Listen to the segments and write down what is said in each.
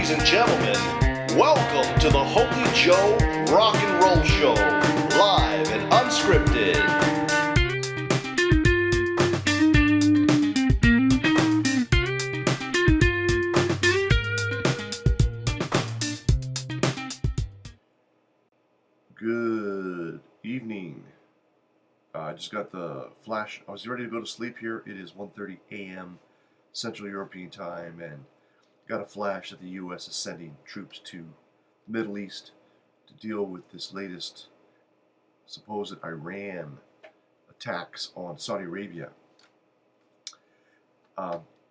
Ladies and gentlemen, welcome to the Holy Joe Rock and Roll Show, live and unscripted. Good evening. I just got the flash. I was ready to go to sleep here. It is 1:30 a.m. Central European Time, and got a flash that the U.S. is sending troops to the Middle East to deal with this latest supposed Iran attacks on Saudi Arabia.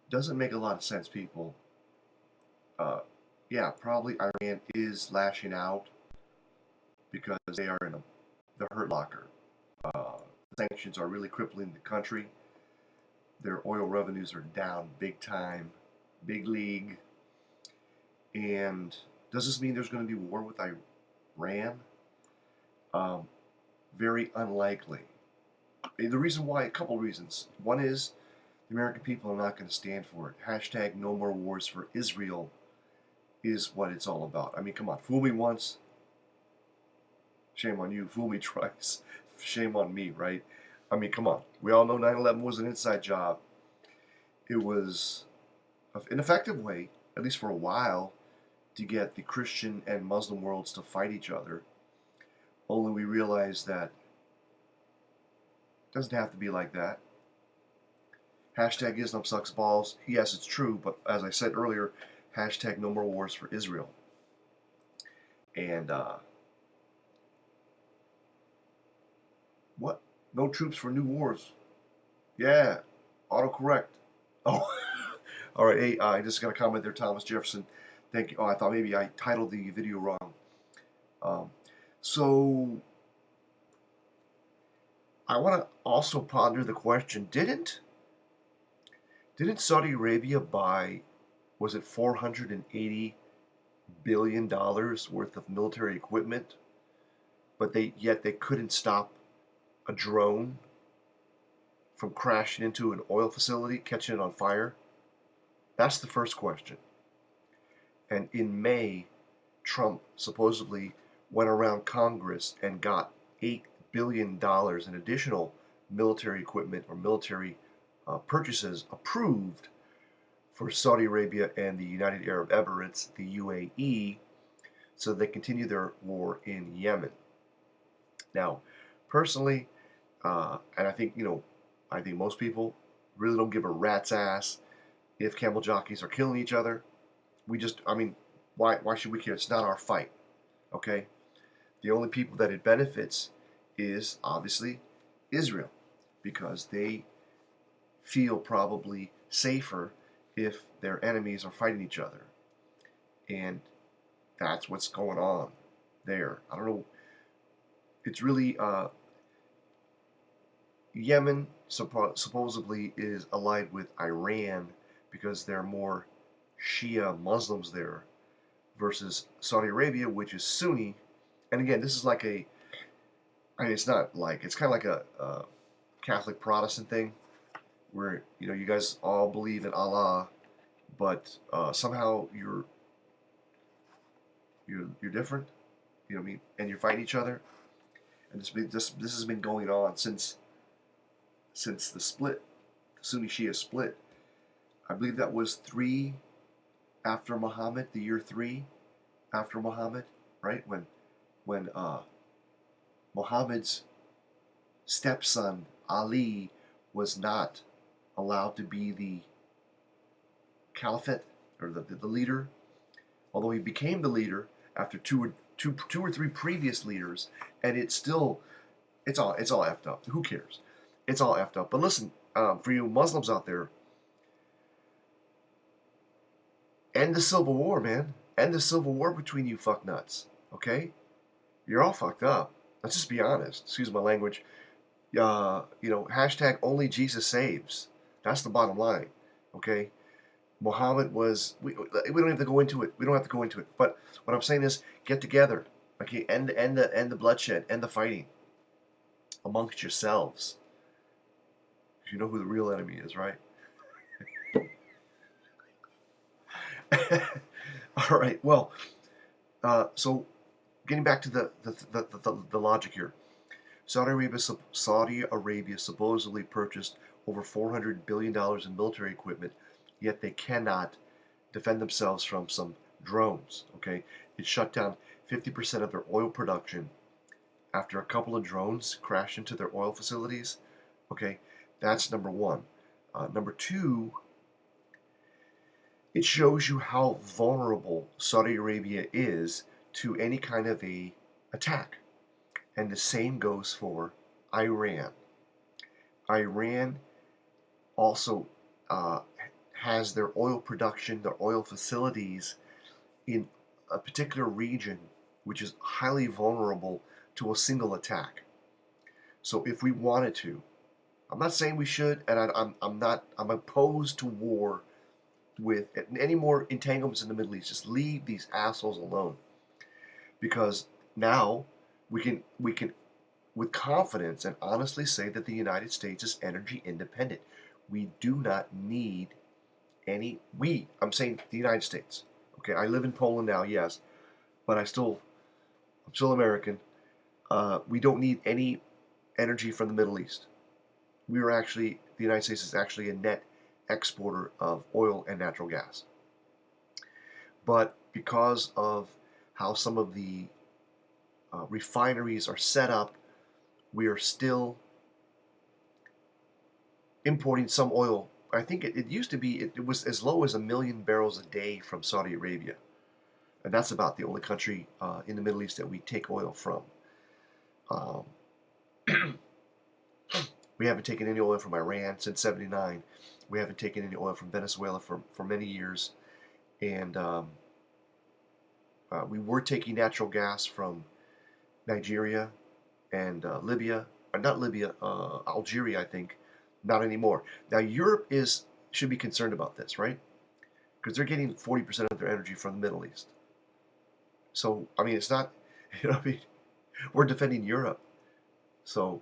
Doesn't make a lot of sense, people. Yeah, probably Iran is lashing out because they are in the hurt locker. Sanctions are really crippling the country. Their oil revenues are down big time, big league. And does this mean there's going to be war with Iran? Very unlikely. The reason why, a couple reasons. One is the American people are not going to stand for it. Hashtag no more wars for Israel is what it's all about. I mean, come on, fool me once, shame on you. Fool me twice, shame on me, right? I mean, come on. We all know 9/11 was an inside job. It was an effective way, at least for a while, to get the Christian and Muslim worlds to fight each other. Only we realized that it doesn't have to be like that. Hashtag Islam sucks balls. Yes, it's true, but as I said earlier, hashtag no more wars for Israel. And, what? No troops for new wars. Yeah, autocorrect. Oh, all right. Hey, I just got a comment there, Thomas Jefferson. Thank you. Oh, I thought maybe I titled the video wrong. So I want to also ponder the question: Didn't Saudi Arabia buy, was it $480 billion worth of military equipment? But yet they couldn't stop a drone from crashing into an oil facility, catching it on fire? That's the first question. And in May, Trump supposedly went around Congress and got $8 billion in additional military equipment or military purchases approved for Saudi Arabia and the United Arab Emirates, the UAE, so they continue their war in Yemen. Now, personally, and I think, I think most people really don't give a rat's ass if camel jockeys are killing each other. Why should we care? It's not our fight, okay? The only people that it benefits is, obviously, Israel, because they feel probably safer if their enemies are fighting each other. And that's what's going on there. I don't know. It's really, Yemen supposedly is allied with Iran because there are more Shia Muslims there versus Saudi Arabia, which is Sunni. And again, this is like it's kind of like a Catholic Protestant thing where, you guys all believe in Allah, but somehow you're different, you know what I mean? And you're fighting each other. And this has been going on since the split, the Sunni Shia split. I believe that was 3 after Muhammad, the year 3 after Muhammad, right? When Muhammad's stepson Ali was not allowed to be the caliphate or the leader, although he became the leader after two or three previous leaders, and it's all effed up. Who cares? It's all effed up. But listen, for you Muslims out there, end the civil war, man. End the civil war between you fucknuts. Okay? You're all fucked up. Let's just be honest. Excuse my language. Hashtag only Jesus saves. That's the bottom line. Okay? Muhammad was. We don't have to go into it. We don't have to go into it. But what I'm saying is, get together. Okay? End the bloodshed. End the fighting amongst yourselves. You know who the real enemy is, right? All right. Well, so getting back to the logic here, Saudi Arabia supposedly purchased over $400 billion in military equipment, yet they cannot defend themselves from some drones. Okay, it shut down 50% of their oil production after a couple of drones crashed into their oil facilities. Okay, that's number one. Number two, it shows you how vulnerable Saudi Arabia is to any kind of a attack. And the same goes for Iran. Iran also has their oil production, their oil facilities in a particular region which is highly vulnerable to a single attack. So if we wanted to, I'm not saying we should, and I'm opposed to war with any more entanglements in the Middle East. Just leave these assholes alone, because now we can with confidence and honestly say that the United States is energy independent. We do not need I'm saying the United States. Okay, I live in Poland now, yes, but I'm still American. We don't need any energy from the Middle East. The United States is actually a net exporter of oil and natural gas. But because of how some of the refineries are set up, we are still importing some oil. I think it used to be, it was as low as 1 million barrels a day from Saudi Arabia. And that's about the only country in the Middle East that we take oil from. We haven't taken any oil from Iran since '79. We haven't taken any oil from Venezuela for many years. And we were taking natural gas from Nigeria and Libya. Not Libya, Algeria, I think. Not anymore. Now, Europe should be concerned about this, right? Because they're getting 40% of their energy from the Middle East. So, I mean, it's not, we're defending Europe. So,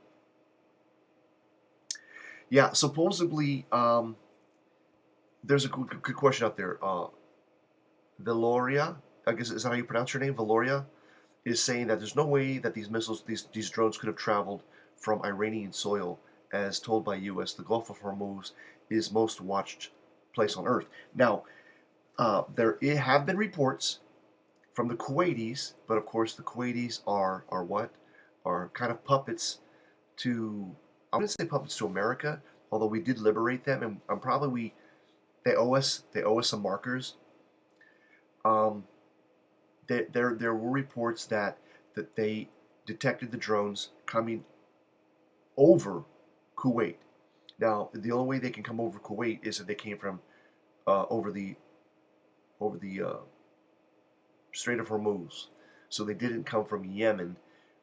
yeah, supposedly, there's a good question out there. Valoria, I guess, is that how you pronounce your name? Valoria is saying that there's no way that these missiles, these drones could have traveled from Iranian soil. As told by U.S., the Gulf of Hormuz is most watched place on Earth. Now, there have been reports from the Kuwaitis, but of course the Kuwaitis are what? Are kind of puppets to, I wouldn't say puppets to America, although we did liberate them, and probably they owe us some markers. There were reports that they detected the drones coming over Kuwait. Now, the only way they can come over Kuwait is if they came from over the Strait of Hormuz. So they didn't come from Yemen,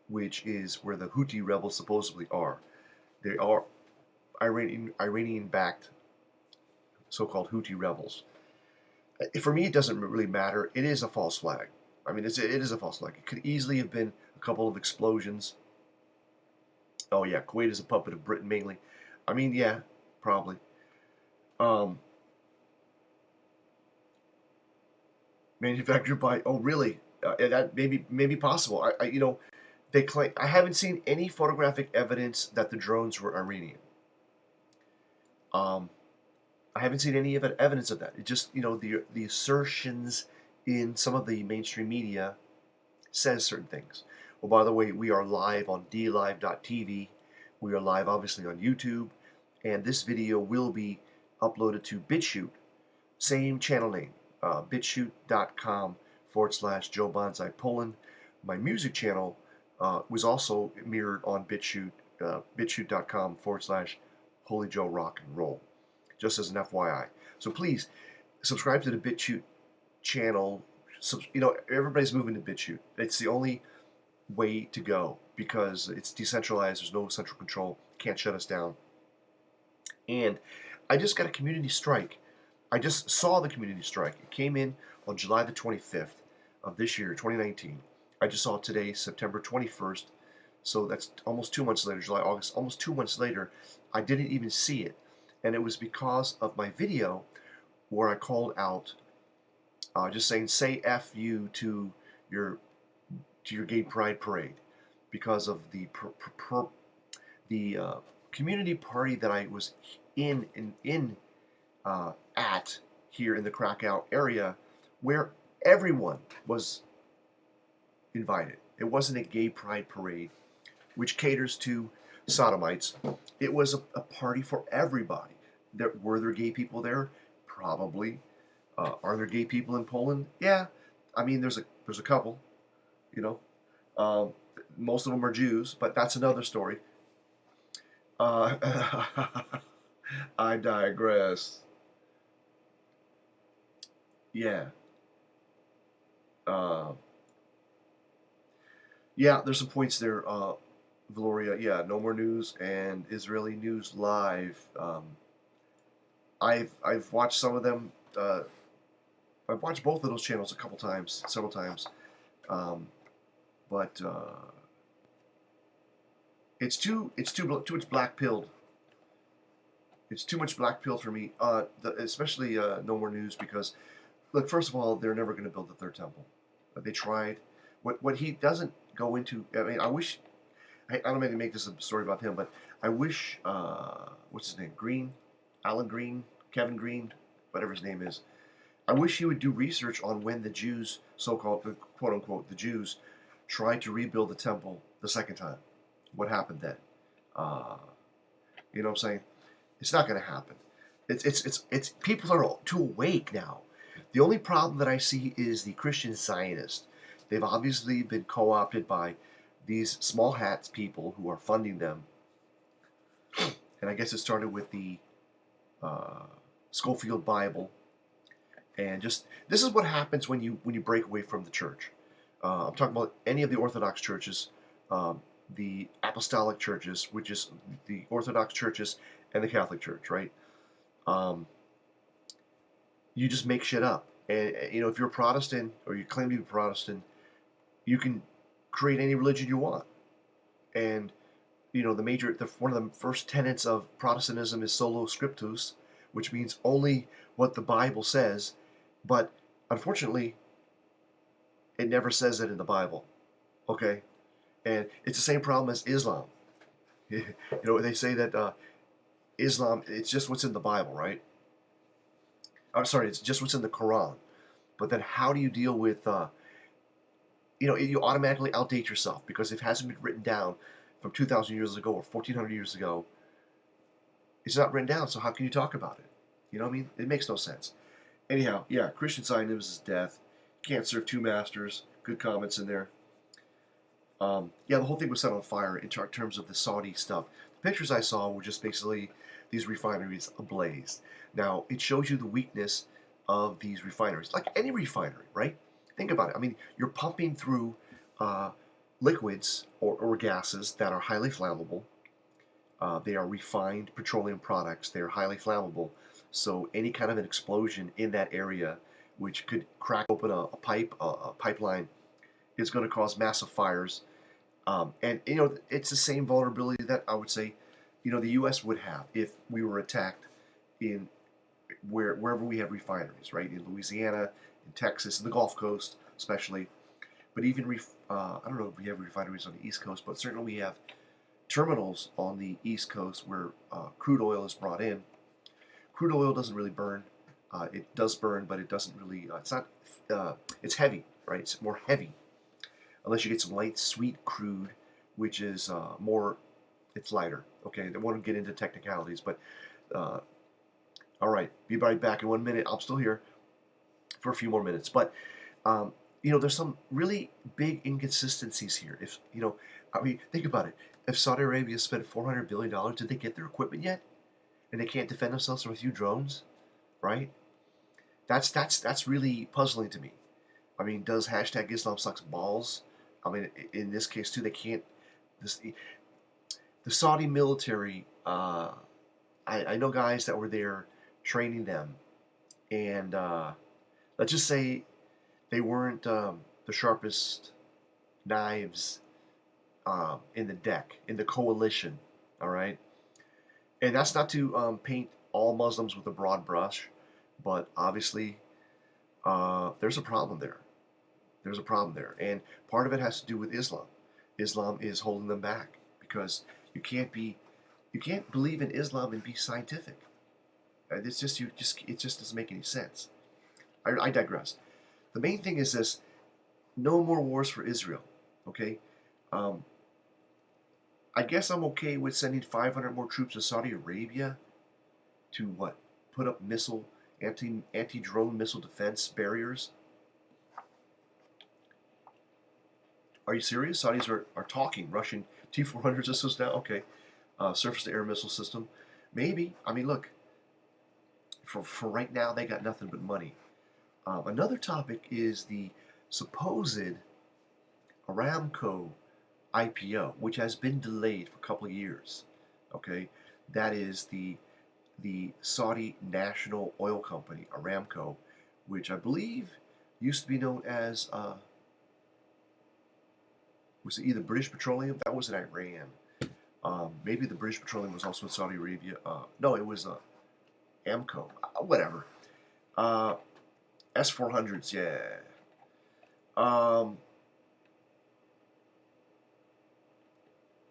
which is where the Houthi rebels supposedly are. They are Iranian-backed so-called Houthi rebels. For me, it doesn't really matter. It is a false flag. I mean, it is a false flag. It could easily have been a couple of explosions. Oh yeah, Kuwait is a puppet of Britain mainly. I mean, yeah, probably. Manufactured by, oh really? That maybe possible. They claim, I haven't seen any photographic evidence that the drones were Iranian. I haven't seen any evidence of that. It just, the assertions in some of the mainstream media says certain things. Well, by the way, we are live on dlive.tv. We are live, obviously, on YouTube. And this video will be uploaded to BitChute. Same channel name, bitchute.com/Joe Bonsai Poland. My music channel was also mirrored on BitChute, bitchute.com/holyjoe rock and roll. Just as an FYI. So please, subscribe to the BitChute channel. Everybody's moving to BitChute. It's the only way to go because it's decentralized. There's no central control. Can't shut us down. And I just got a community strike. I just saw the community strike. It came in on July the 25th of this year, 2019. I just saw it today, September 21st. So that's almost 2 months later, July, August, almost 2 months later. I didn't even see it. And it was because of my video where I called out just saying, say F you your to your gay pride parade because of the community party that I was in at here in the Krakow area, where everyone was invited. It wasn't a gay pride parade, which caters to sodomites. It was a party for everybody. Were there gay people there? Probably. Are there gay people in Poland? Yeah. I mean, there's a couple. You know, most of them are Jews, but that's another story. I digress. Yeah. Uh, yeah, there's some points there, Valoria. Yeah, no more news and Israeli News Live. I've watched some of them. I've watched both of those channels a couple times, several times, but it's too much black pilled. It's too much black pill for me. Especially no more news because, look, first of all, they're never going to build the third temple. They tried. What he doesn't go into. I mean, I wish. I don't mean to make this a story about him, but I wish. What's his name? Green, Alan Green, Kevin Green, whatever his name is. I wish he would do research on when the Jews, so-called quote unquote the Jews, tried to rebuild the temple the second time. What happened then? You know what I'm saying? It's not going to happen. It's people are too awake now. The only problem that I see is the Christian Zionists. They've obviously been co-opted by these small hats people who are funding them. And I guess it started with the Schofield Bible. And just this is what happens when you break away from the church. I'm talking about any of the Orthodox churches, the Apostolic churches, which is the Orthodox churches and the Catholic Church, right? You just make shit up, and if you're a Protestant or you claim to be Protestant, you can create any religion you want. And one of the first tenets of Protestantism is solo scriptus, which means only what the Bible says. But unfortunately, it never says it in the Bible. Okay, and it's the same problem as Islam. They say that Islam, it's just what's in the Bible, right? Sorry, it's just what's in the Quran. But then how do you deal with, you automatically outdate yourself because if it hasn't been written down from 2,000 years ago or 1,400 years ago, it's not written down, so how can you talk about it? You know what I mean? It makes no sense. Anyhow, yeah, Christian Zionism is death. Can't serve two masters. Good comments in there. Yeah, the whole thing was set on fire in terms of the Saudi stuff. The pictures I saw were just basically these refineries ablaze. Now, it shows you the weakness of these refineries, like any refinery, right? Think about it. I mean, you're pumping through liquids or gases that are highly flammable. They are refined petroleum products. They are highly flammable. So any kind of an explosion in that area, which could crack open a pipeline, is going to cause massive fires. And it's the same vulnerability that I would say, the U.S. would have if we were attacked in wherever we have refineries, right? In Louisiana, in Texas, in the Gulf Coast, especially. But even I don't know if we have refineries on the East Coast, but certainly we have terminals on the East Coast where crude oil is brought in. Crude oil doesn't really burn. It does burn, but it doesn't really. It's not. It's heavy, right? It's more heavy, unless you get some light, sweet crude, which is more. It's lighter. Okay, I don't want to get into technicalities, but all right. Be right back in 1 minute. I'm still here for a few more minutes, but there's some really big inconsistencies here. If I mean, think about it. If Saudi Arabia spent $400 billion, did they get their equipment yet? And they can't defend themselves from a few drones, right? That's really puzzling to me. I mean, does hashtag Islam sucks balls? I mean, in this case too, they can't. The Saudi military. I know guys that were there training them, and let's just say they weren't the sharpest knives in the deck in the coalition. All right. And that's not to paint all Muslims with a broad brush, but obviously there's a problem there. There's a problem there, and part of it has to do with Islam. Islam is holding them back because you can't believe in Islam and be scientific. It's just it just doesn't make any sense. I digress. The main thing is this: no more wars for Israel. Okay, um, I guess I'm okay with sending 500 more troops to Saudi Arabia to what? Put up anti-drone missile defense barriers. Are you serious? Saudis are talking Russian T-400 missiles now? Okay. Surface-to-air missile system. Maybe. I mean, look, for right now, they got nothing but money. Another topic is the supposed Aramco IPO, which has been delayed for a couple of years. Okay. That is the Saudi national oil company, Aramco, which I believe used to be known as was it either British Petroleum? That was in Iran. Maybe the British Petroleum was also in Saudi Arabia. No, it was Amco. Whatever. S400s, yeah.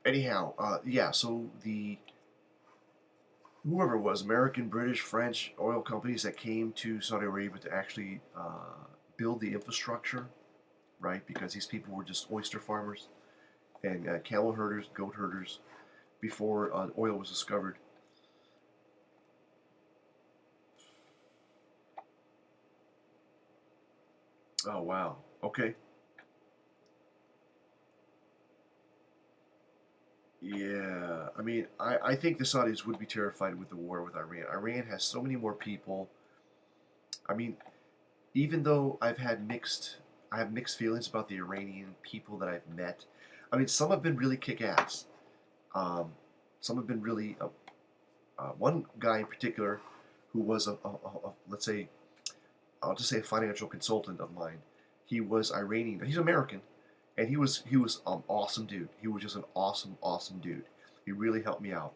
Anyhow, yeah. So whoever it was, American, British, French oil companies that came to Saudi Arabia to actually build the infrastructure, right? Because these people were just oyster farmers and camel herders, goat herders, before oil was discovered. Oh, wow. Okay. Yeah. I mean, I think the Saudis would be terrified with the war with Iran. Iran has so many more people. I mean, even though I have mixed feelings about the Iranian people that I've met. I mean, some have been really kick-ass. Um, some have been really, one guy in particular, who was let's say, I'll just say a financial consultant of mine. He was Iranian. He's American, and he was awesome dude. He was just an awesome dude. He really helped me out.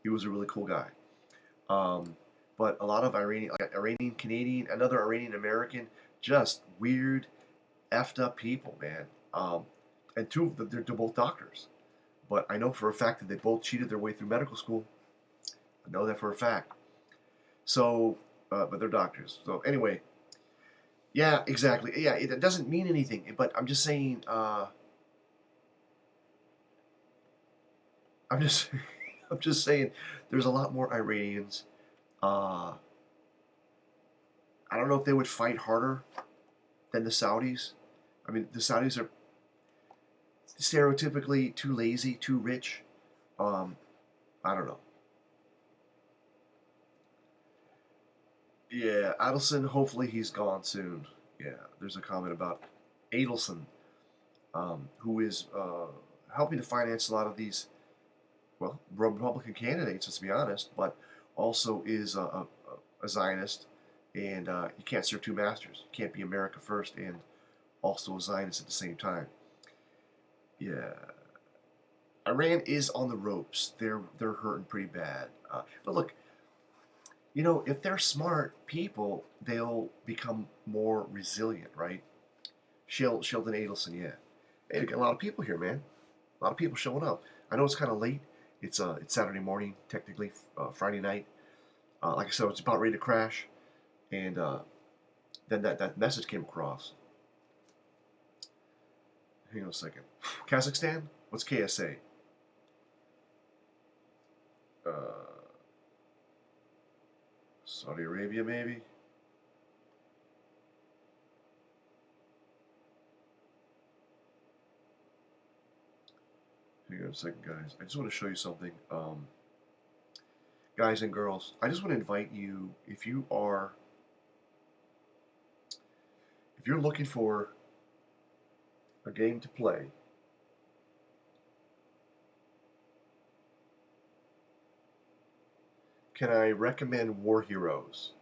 He was a really cool guy. Um, but a lot of Iranian Canadian, another Iranian American, just weird, effed up people, man. And two of them, they're both doctors. But I know for a fact that they both cheated their way through medical school. I know that for a fact. So, but they're doctors. So anyway, yeah, exactly. Yeah, it doesn't mean anything. But I'm just saying. I'm just, I'm just saying. There's a lot more Iranians. Uh, I don't know if they would fight harder than the Saudis. I mean, the Saudis are stereotypically too lazy, too rich. Um, I don't know. Yeah, Adelson, hopefully he's gone soon. Yeah, there's a comment about Adelson, who is helping to finance a lot of these, well, Republican candidates, let's be honest, but also is a Zionist, and you can't serve two masters. You can't be America first and also a Zionist at the same time. Yeah, Iran is on the ropes. They're hurting pretty bad. But look, if they're smart people, they'll become more resilient, right? Sheldon Adelson, yeah. Hey, we got a lot of people here, man. A lot of people showing up. I know it's kind of late. It's Saturday morning, technically, Friday night. Like I said, it's about ready to crash, and then that message came across. Hang on a second. Kazakhstan? What's KSA? Saudi Arabia, maybe? Hang on a second, guys. I just want to show you something. Guys and girls, I just want to invite you, if you're looking for a game to play, can I recommend War Heroes?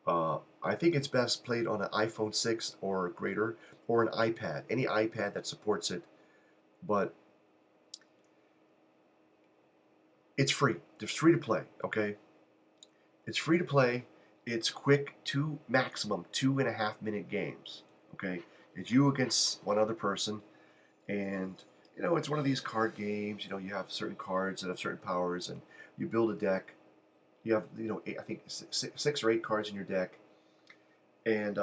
I think it's best played on an iPhone 6 or greater, or an iPad, any iPad that supports it. But it's free. It's free to play, okay? It's free to play, It's quick, maximum 2.5 minute games. Okay, it's you against one other person, and it's one of these card games. You have certain cards that have certain powers, and you build a deck. You have I think 6 or 8 cards in your deck, and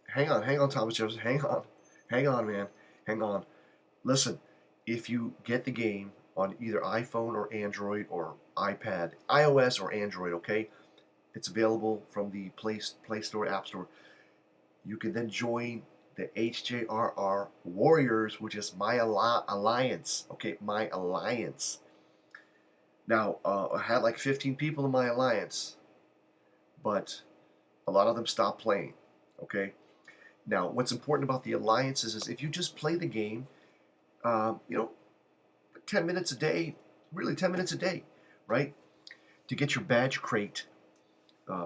hang on, Thomas Jefferson, hang on, man, hang on. Listen, if you get the game on either iPhone or Android or iPad, iOS or Android, okay, it's available from the Play Store, App Store. You can then join the HJRR Warriors, which is my alliance. Okay, my alliance. Now, I had like 15 people in my alliance, but a lot of them stopped playing. Okay. Now, what's important about the alliances is if you just play the game, 10 minutes a day, really 10 minutes a day, right? To get your badge crate,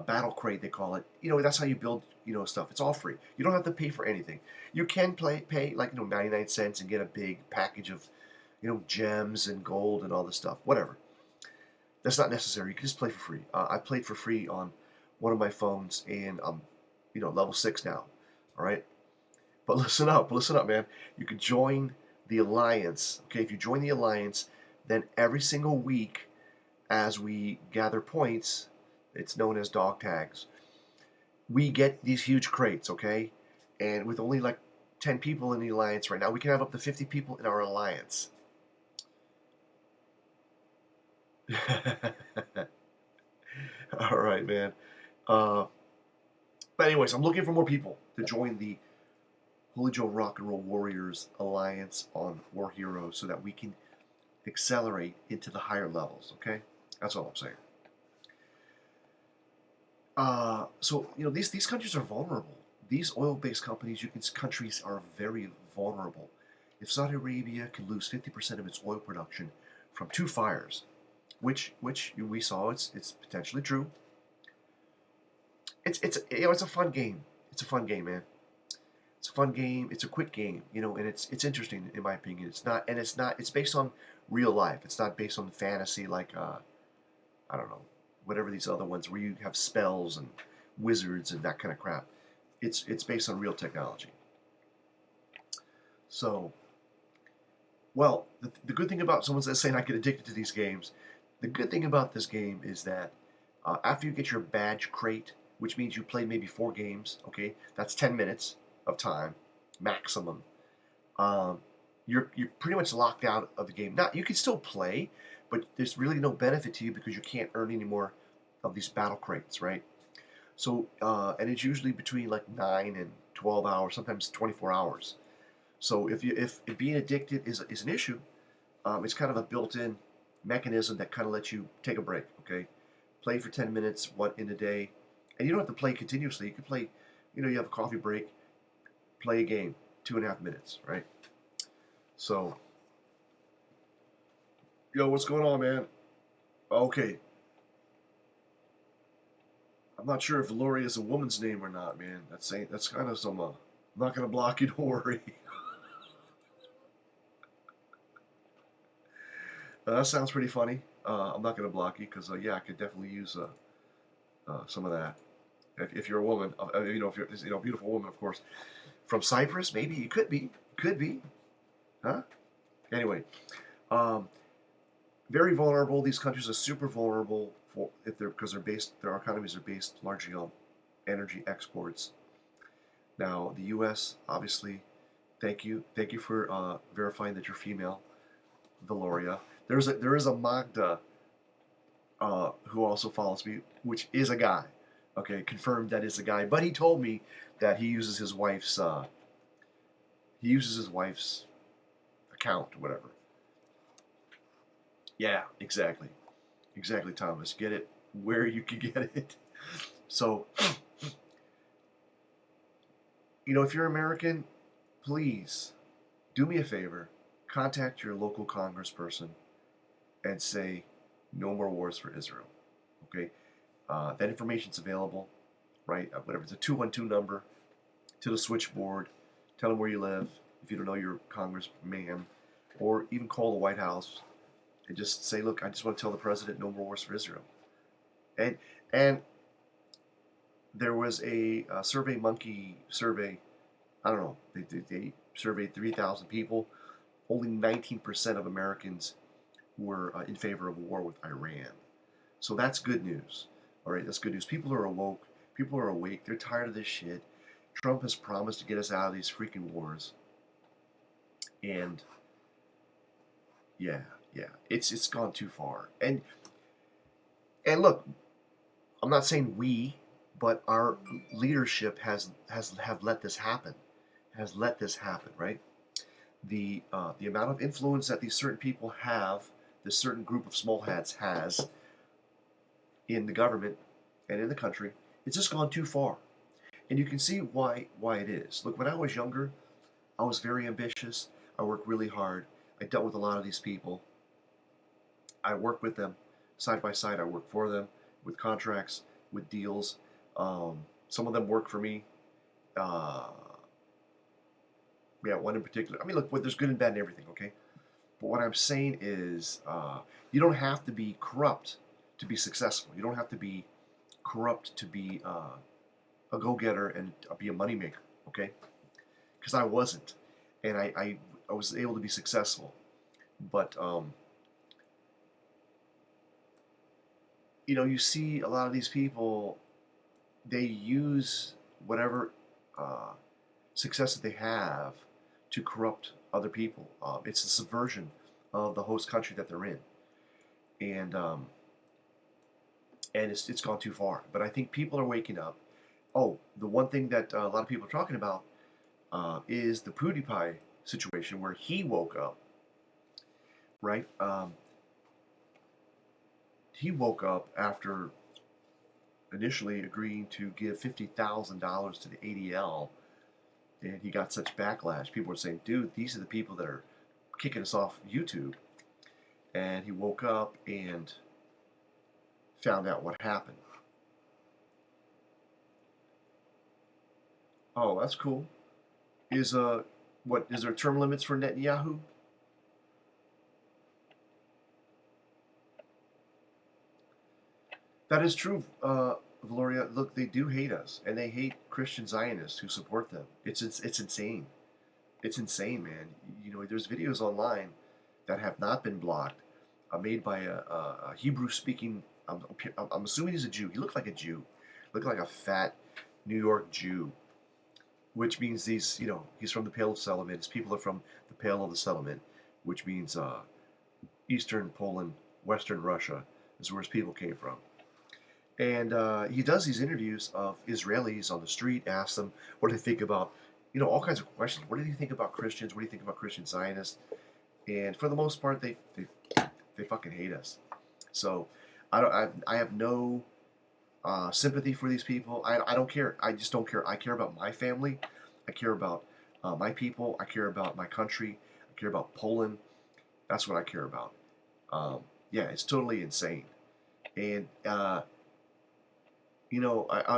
battle crate they call it. That's how you build, stuff. It's all free. You don't have to pay for anything. You can pay like 99 cents and get a big package of, gems and gold and all this stuff. Whatever. That's not necessary. You can just play for free. I played for free on one of my phones, and I'm, level 6 now. All right. But listen up, man. You can join the alliance. Okay, if you join the alliance, then every single week, as we gather points, it's known as dog tags. We get these huge crates. Okay, and with only like 10 people in the alliance right now, we can have up to 50 people in our alliance. All right, man. But anyways, I'm looking for more people to join the Holy Joe Rock and Roll Warriors Alliance on War Heroes so that we can accelerate into the higher levels, okay? That's all I'm saying. So, these countries are vulnerable. These oil-based countries are very vulnerable. If Saudi Arabia can lose 50% of its oil production from 2 fires, which we saw, it's potentially true. It's a fun game. It's a fun game, man. It's a fun game. It's a quick game, and it's interesting in my opinion. It's based on real life. It's not based on fantasy like I don't know, whatever these other ones where you have spells and wizards and that kind of crap. It's based on real technology. So, well, the good thing about someone that's saying I get addicted to these games, the good thing about this game is that after you get your badge crate, which means you play maybe 4 games, okay, that's 10 minutes of time maximum. You're pretty much locked out of the game. Now you can still play, but there's really no benefit to you because you can't earn any more of these battle crates, right? So and it's usually between like 9 and 12 hours, sometimes 24 hours. So if being addicted is an issue, it's kind of a built-in mechanism that kind of lets you take a break. Okay, play for 10 minutes in a day, and you don't have to play continuously. You can play, you have a coffee break, play a game, 2.5 minutes, right? So, what's going on, man? Okay. I'm not sure if Lori is a woman's name or not, man. That's kind of some. I'm not gonna block you. Don't worry. That sounds pretty funny. I'm not gonna block you because yeah, I could definitely use some of that. If you're a woman, if you're a beautiful woman, of course, from Cyprus, maybe you could be, huh? Anyway, very vulnerable. These countries are super vulnerable because their economies are based largely on energy exports. Now, the U.S. obviously, thank you for verifying that you're female, Valoria. There is a Magda who also follows me, which is a guy. Okay, confirmed that is a guy. But he told me that he uses his wife's account, or whatever. Yeah, exactly, Thomas. Get it where you can get it. So, if you're American, please do me a favor. Contact your local congressperson and say no more wars for Israel. Okay, that information's available, right? Whatever, it's a 212 number to the switchboard. Tell them where you live if you don't know your congressman, or even call the White House and just say, look, I just want to tell the president no more wars for Israel. And And there was a Survey Monkey survey. I don't know. They surveyed 3,000 people. Only 19% of Americans were in favor of a war with Iran. So that's good news. All right, that's good news. People are awoke. People are awake. They're tired of this shit. Trump has promised to get us out of these freaking wars. And yeah, it's gone too far. And look, I'm not saying we, but our leadership have let this happen. Has let this happen, right? The amount of influence that these certain people have, this certain group of small hats has in the government and in the country, it's just gone too far. And you can see why it is. Look, when I was younger, I was very ambitious. I worked really hard. I dealt with a lot of these people. I worked with them side by side. I worked for them with contracts, with deals. Some of them worked for me. Yeah, one in particular. I mean, look, there's good and bad in everything, okay? But what I'm saying is, you don't have to be corrupt to be successful. You don't have to be corrupt to be a go-getter and be a moneymaker, okay? Because I wasn't, and I was able to be successful. But you know, you see a lot of these people, they use whatever success that they have to corrupt other people. It's a subversion of the host country that they're in, and it's gone too far. But I think people are waking up. Oh, the one thing that a lot of people are talking about is the PewDiePie situation, where he woke up, right? He woke up after initially agreeing to give $50,000 to the ADL, and he got such backlash. People were saying, dude, these are the people that are kicking us off YouTube. And he woke up and found out what happened. Oh, that's cool. Is there term limits for Netanyahu? That is true, Valoria. Look, they do hate us, and they hate Christian Zionists who support them. It's insane. It's insane, man. You know, there's videos online that have not been blocked, made by a Hebrew-speaking. I'm assuming he's a Jew. He looked like a Jew, looked like a fat New York Jew, which means he's from the Pale of Settlement. His people are from the Pale of the Settlement, which means Eastern Poland, Western Russia is where his people came from. And he does these interviews of Israelis on the street, asks them what do they think about, all kinds of questions. What do you think about Christians? What do you think about Christian Zionists? And for the most part, they fucking hate us. So I have no sympathy for these people. I don't care. I just don't care. I care about my family. I care about my people. I care about my country. I care about Poland. That's what I care about. Yeah, it's totally insane. And I'll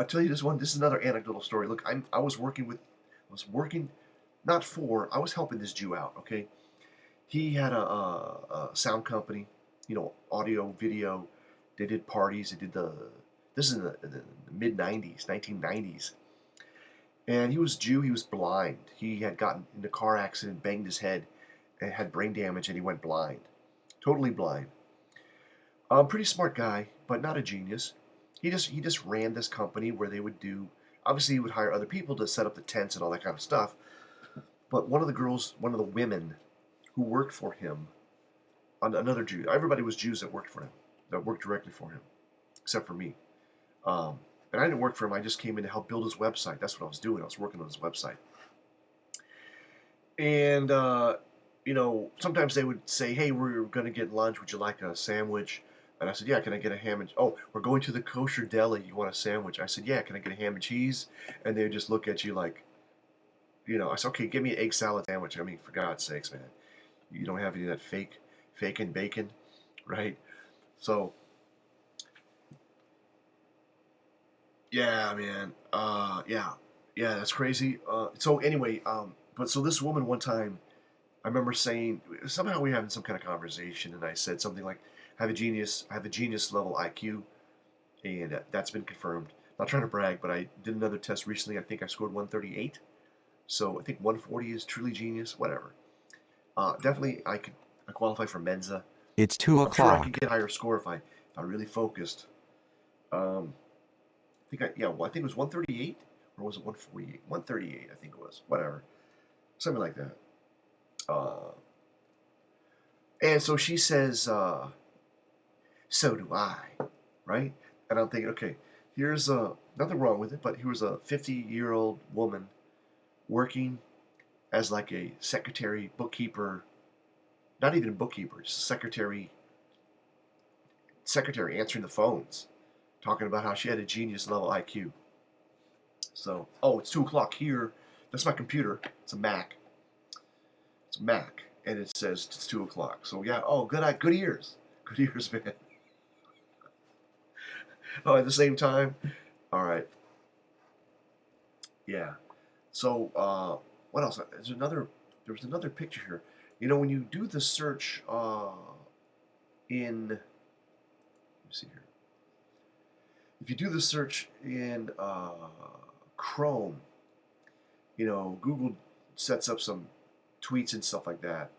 tell you this one. This is another anecdotal story. Look, I was working, not for. I was helping this Jew out. Okay, he had a sound company. Audio, video. They did parties. They did This is in the mid '90s, 1990s. And he was Jew. He was blind. He had gotten in a car accident, banged his head, and had brain damage, and he went blind, totally blind. Pretty smart guy, but not a genius. He just ran this company where they would do. Obviously, he would hire other people to set up the tents and all that kind of stuff. But one of the women who worked for him, another Jew. Everybody was Jews that worked for him, that worked directly for him, except for me. And I didn't work for him. I just came in to help build his website. That's what I was doing. I was working on his website. And sometimes they would say, "Hey, we're going to get lunch. Would you like a sandwich?" And I said, "Yeah, can I get a ham and..." "Oh, we're going to the kosher deli. You want a sandwich?" I said, "Yeah, can I get a ham and cheese?" And they would just look at you like, I said, "Okay, give me an egg salad sandwich." I mean, for God's sakes, man. You don't have any of that fake and bacon, right? So, yeah, man. Yeah, that's crazy. So anyway, but so this woman one time, I remember saying, somehow we were having some kind of conversation, and I said something like, I have a genius level IQ, and that's been confirmed. Not trying to brag, but I did another test recently. I think I scored 138. So I think 140 is truly genius. Whatever. Definitely, I qualify for Mensa. It's 2 I'm sure I o'clock. could get a higher score if I really focused. I think it was 138 or was it 148? 138, I think it was. Whatever, something like that. And so she says, "So do I," right? And I'm thinking, okay, here's nothing wrong with it, but here was a 50-year-old woman working as like a secretary, bookkeeper, not even a bookkeeper, just secretary answering the phones, talking about how she had a genius level IQ. So, oh, it's 2 o'clock here. That's my computer. It's a Mac. It's a Mac, and it says it's 2 o'clock. So yeah, oh, good ears, good ears, man. Oh, at the same time, all right, yeah. So, what else? There was another picture here. You know, when you do the search let me see here. If you do the search in Chrome, you know, Google sets up some tweets and stuff like that.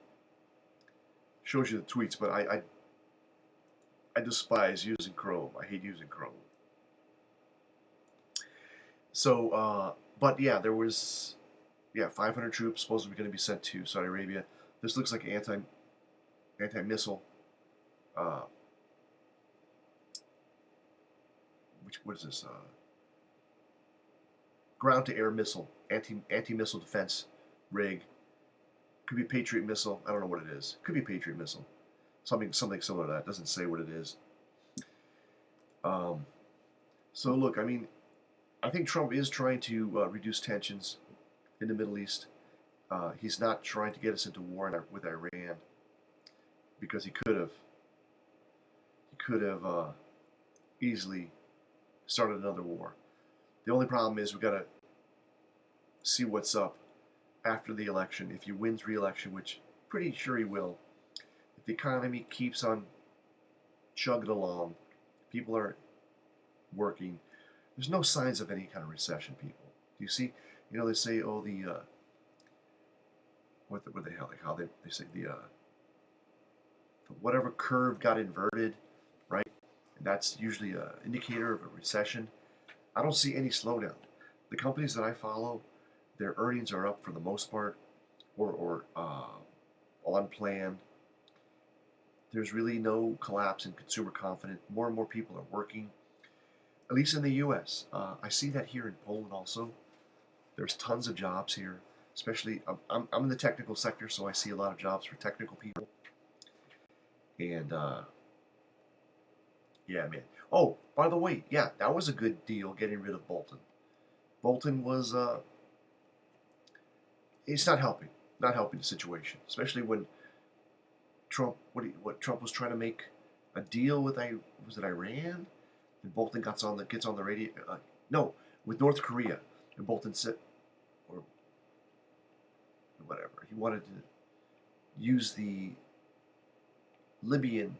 Shows you the tweets, but I despise using Chrome. I hate using Chrome. So, but yeah, there was 500 troops supposedly going to be sent to Saudi Arabia. This looks like an anti-missile. What is this? Ground-to-air missile, anti-missile defense rig. Could be a Patriot missile. I don't know what it is. Could be a Patriot missile. Something similar to that. Doesn't say what it is. So look, I mean, I think Trump is trying to reduce tensions in the Middle East. He's not trying to get us into war with Iran because he could have. He could have easily started another war. The only problem is we got to see what's up after the election. If he wins re-election, which pretty sure he will, if the economy keeps on chugging along, people are working. There's no signs of any kind of recession, people. Do you see? You know, they say, oh, what the hell? Like how they say the whatever curve got inverted, right? And that's usually an indicator of a recession. I don't see any slowdown. The companies that I follow, their earnings are up for the most part, or on plan. There's really no collapse in consumer confidence. More and more people are working, at least in the U.S. I see that here in Poland also. There's tons of jobs here, especially I'm in the technical sector, so I see a lot of jobs for technical people. And yeah, man. Oh, by the way, yeah, that was a good deal getting rid of Bolton. Bolton was it's not helping the situation, especially when Trump Trump was trying to make a deal with was it Iran? And Bolton gets on the radio. No, with North Korea, and Bolton said, or whatever, he wanted to use the Libyan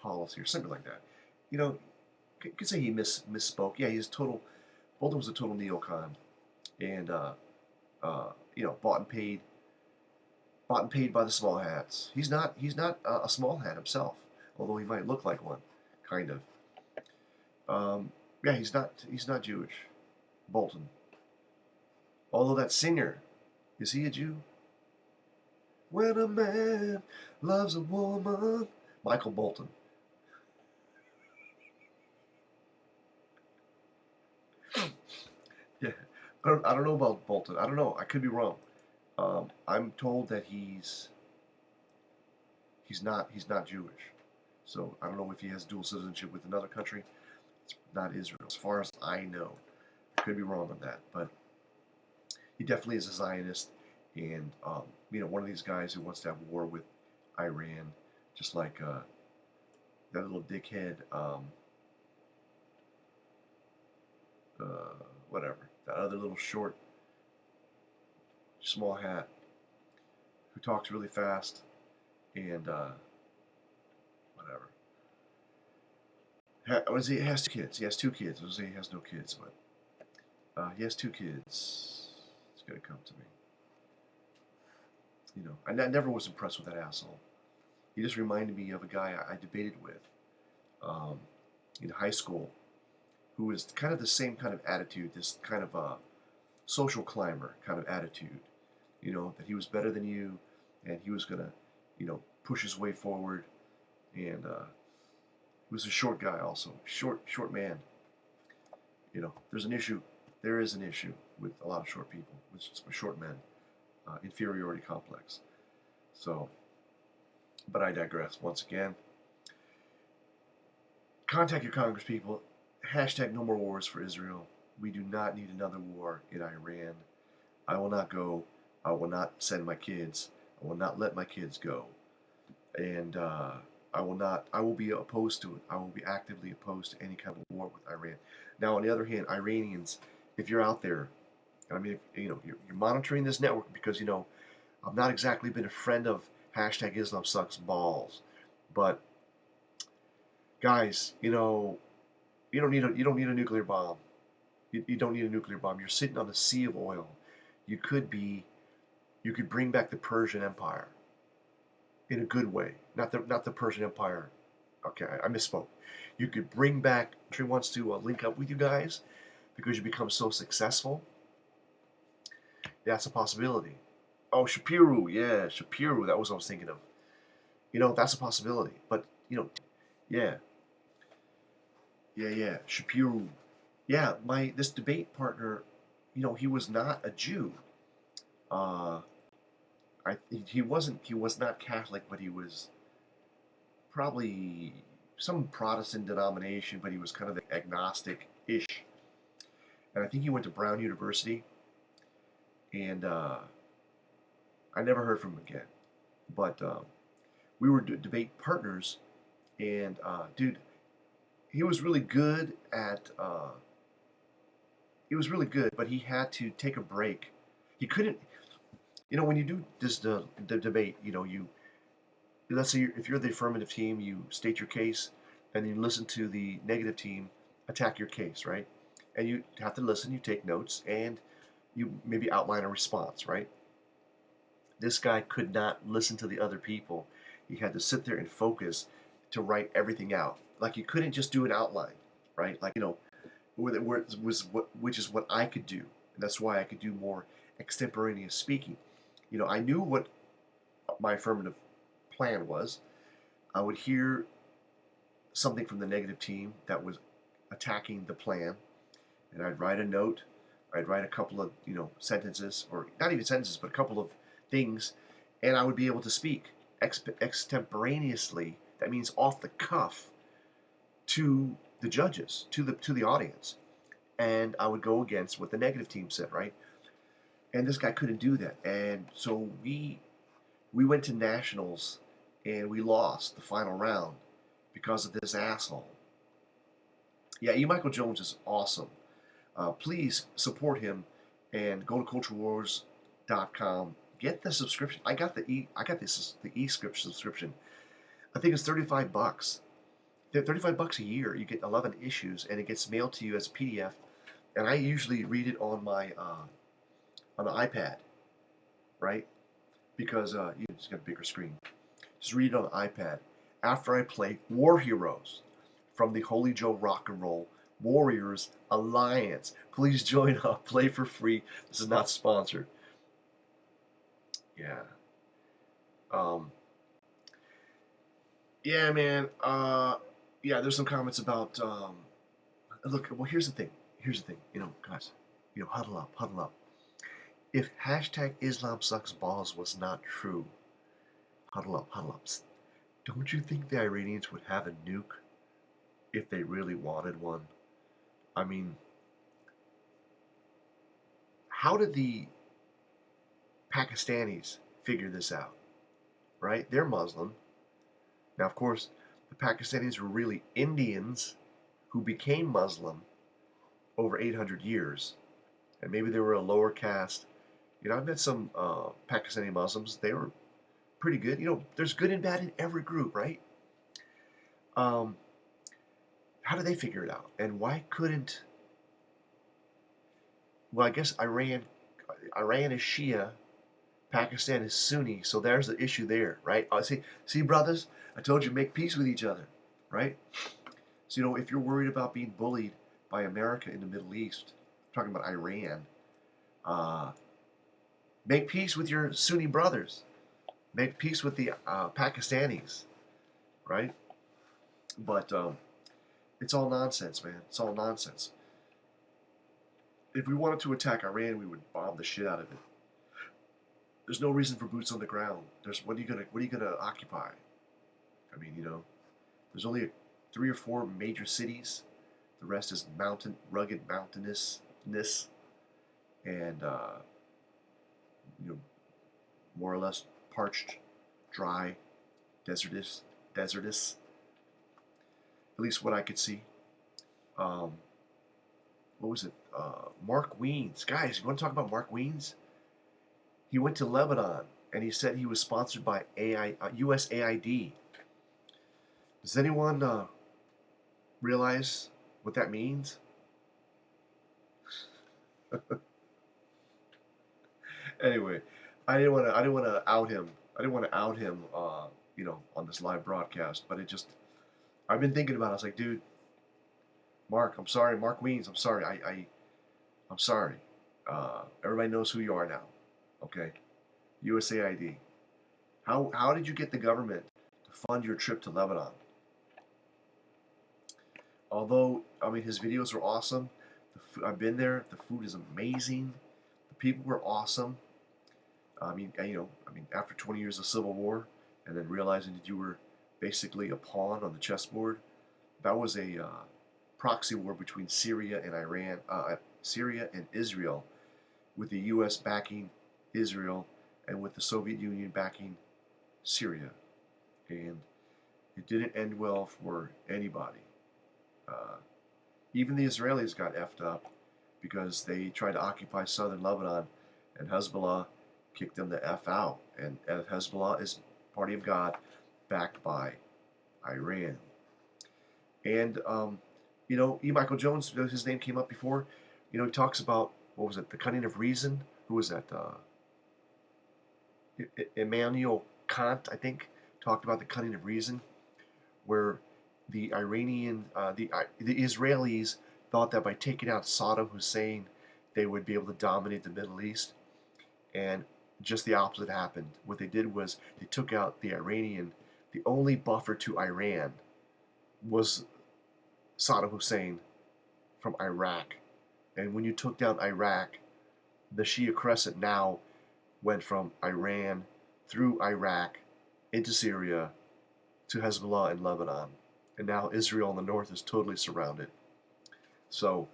policy or something like that. You know, you could say he misspoke. Yeah, Bolton was a total neocon, and you know, bought and paid by the small hats. He's not a small hat himself, although he might look like one, kind of. Yeah, he's not Jewish, Bolton. Although that singer, is he a Jew? When a man loves a woman, Michael Bolton. Yeah, I don't know about Bolton. I don't know. I could be wrong. I'm told that he's not Jewish. So I don't know if he has dual citizenship with another country. It's not Israel, as far as I know. I could be wrong on that, but he definitely is a Zionist, and you know, one of these guys who wants to have war with Iran, just like that little dickhead, whatever, that other little short, small hat, who talks really fast, and whatever. He has 2 kids. He has 2 kids. I was saying he has no kids, but he has 2 kids. It's gonna come to me. You know, I never was impressed with that asshole. He just reminded me of a guy I debated with um, in high school, who was kind of the same kind of attitude, this kind of a social climber kind of attitude. You know, that he was better than you, and he was gonna, push his way forward. And he was a short guy also, short man. You know, there's an issue. There is an issue with a lot of short people, with short men, inferiority complex. So, but I digress once again. Contact your Congress people. Hashtag no more wars for Israel. We do not need another war in Iran. I will not go. I will not send my kids. I will not let my kids go. And I will not. I will be opposed to it. I will be actively opposed to any kind of war with Iran. Now, on the other hand, Iranians, if you're out there, I mean, if, you're monitoring this network because I've not exactly been a friend of hashtag Islam sucks balls, but guys, you don't need a nuclear bomb. You don't need a nuclear bomb. You're sitting on a sea of oil. You could bring back the Persian Empire in a good way. Not the Persian Empire. Okay, I misspoke. You could bring back. Country wants to link up with you guys because you become so successful. That's a possibility. Oh, Shapiro, yeah, Shapiro. That was what I was thinking of. That's a possibility. But yeah, yeah, Shapiro. Yeah, this debate partner, he was not a Jew. Uh, he was not Catholic, but he was probably some Protestant denomination, but he was kind of agnostic-ish. And I think he went to Brown University, and I never heard from him again. But we were debate partners, and dude, he was really good at. He was really good, but he had to take a break. He couldn't. When you do this the debate, let's say if you're the affirmative team, you state your case, and you listen to the negative team attack your case, right? And you have to listen. You take notes, and you maybe outline a response, right? This guy could not listen to the other people. He had to sit there and focus to write everything out. Like you couldn't just do an outline, right? Like which is what I could do, and that's why I could do more extemporaneous speaking. I knew what my affirmative plan was. I would hear something from the negative team that was attacking the plan, and I'd write a note. I'd write a couple of sentences, or not even sentences, but a couple of things, and I would be able to speak extemporaneously. That means off the cuff to the judges, to the audience, and I would go against what the negative team said, right? And this guy couldn't do that, and so we went to nationals, and we lost the final round because of this asshole. Yeah, E. Michael Jones is awesome. Please support him and go to culturewars.com. Get the subscription. I got the e-script subscription. I think it's $35. $35 a year. You get 11 issues, and it gets mailed to you as a PDF. And I usually read it on my on the iPad, right? Because you just got a bigger screen. Just read it on the iPad. After I play War Heroes from the Holy Joe Rock and Roll Warriors Alliance. Please join up. Play for free. This is not sponsored. Yeah. Yeah, man. Yeah, there's some comments about. Look, well, here's the thing. Guys. Huddle up, huddle up. If hashtag Islam sucks balls was not true, huddle up, huddle up. Don't you think the Iranians would have a nuke if they really wanted one? I mean, how did the Pakistanis figure this out? Right? They're Muslim. Now, of course, the Pakistanis were really Indians who became Muslim over 800 years. And maybe they were a lower caste. I've met some Pakistani Muslims. They were pretty good. There's good and bad in every group, right? How how did they figure it out? And why couldn't? Well, I guess Iran is Shia, Pakistan is Sunni, so there's the issue there, right? See, brothers, I told you make peace with each other, right? So if you're worried about being bullied by America in the Middle East, I'm talking about Iran, uh, make peace with your Sunni brothers, make peace with the Pakistanis, right? But it's all nonsense, man. It's all nonsense. If we wanted to attack Iran, we would bomb the shit out of it. There's no reason for boots on the ground. What are you gonna occupy? I mean, there's only 3 or 4 major cities. The rest is rugged mountainousness, and more or less parched, dry, desertous. At least what I could see. What was it? Mark Wiens. Guys, you want to talk about Mark Wiens? He went to Lebanon, and he said he was sponsored by USAID. Does anyone realize what that means? Anyway, I didn't want to out him. I didn't want to out him, on this live broadcast. But I've been thinking about it. I was like, dude, Mark, I'm sorry, Mark Wiens, I'm sorry. I'm sorry. Everybody knows who you are now. Okay, USAID. How did you get the government to fund your trip to Lebanon? Although, I mean, his videos are awesome. I've been there. The food is amazing. The people were awesome. I mean, after 20 years of civil war, and then realizing that you were basically a pawn on the chessboard, that was a proxy war between Syria and Israel, with the U.S. backing Israel and with the Soviet Union backing Syria, and it didn't end well for anybody. Even the Israelis got effed up because they tried to occupy southern Lebanon, and Hezbollah kicked them the F out. And Hezbollah is Party of God, backed by Iran. And E. Michael Jones, his name came up before. He talks about, what was it, the cunning of reason? Who was that? Immanuel Kant, I think, talked about the cunning of reason, where the Israelis thought that by taking out Saddam Hussein, they would be able to dominate the Middle East, and just the opposite happened. What they did was they took out the Iranian. The only buffer to Iran was Saddam Hussein from Iraq, and when you took down Iraq, the Shia Crescent now went from Iran through Iraq into Syria to Hezbollah in Lebanon. And now Israel in the north is totally surrounded. So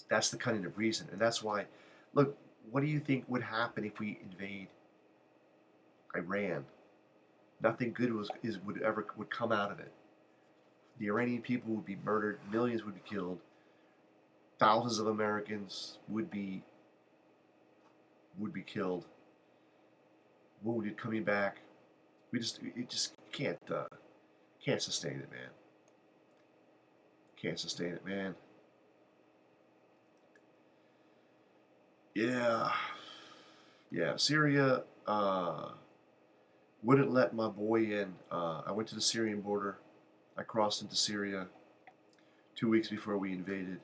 that's the cunning of reason. And that's why, look, what do you think would happen if we invade Iran? Nothing good would come out of it. The Iranian people would be murdered, millions would be killed, thousands of Americans would be killed, wounded, coming back. It just can't sustain it, man. Can't sustain it, man. Yeah. Syria wouldn't let my boy in. I went to the Syrian border. I crossed into Syria 2 weeks before we invaded,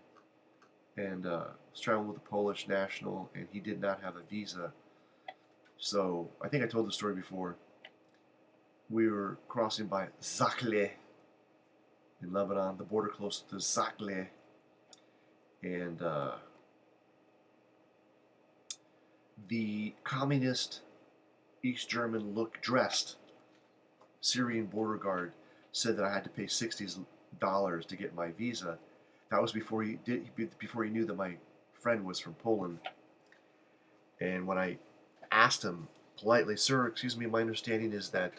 and was traveling with a Polish national, and he did not have a visa. So I think I told the story before. We were crossing by Zakle in Lebanon, the border close to Zakle, and the communist East German dressed Syrian border guard said that I had to pay $60 to get my visa. That was before he knew that my friend was from Poland. And when I asked him politely, "Sir, excuse me, my understanding is that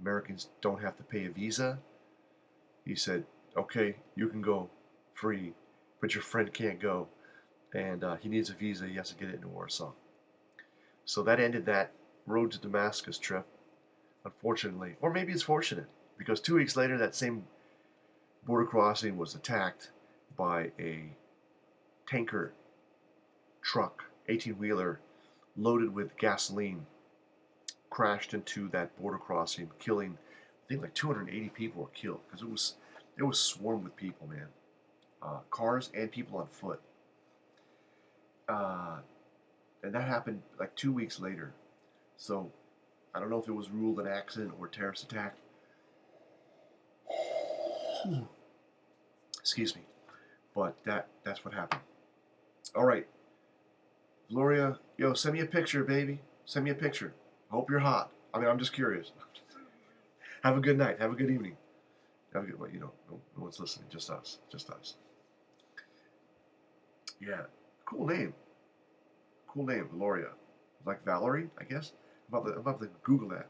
Americans don't have to pay a visa," he said, "Okay, you can go free, but your friend can't go, and he needs a visa. He has to get it in Warsaw." So that ended that road to Damascus trip, unfortunately. Or maybe it's fortunate, because 2 weeks later, that same border crossing was attacked by a tanker truck, 18-wheeler, loaded with gasoline, crashed into that border crossing, killing, I think like 280 people were killed because it was swarmed with people, man. Cars and people on foot. And that happened like 2 weeks later. So I don't know if it was ruled an accident or a terrorist attack. Excuse me. But that's what happened. All right. Gloria, yo, send me a picture, baby. Send me a picture. I hope you're hot. I mean, I'm just curious. Have a good night. Have a good evening. Have a good, well, no one's listening. Just us. Just us. Yeah. Cool name. Cool name, Gloria. Like Valerie, I guess. I'm about to Google that.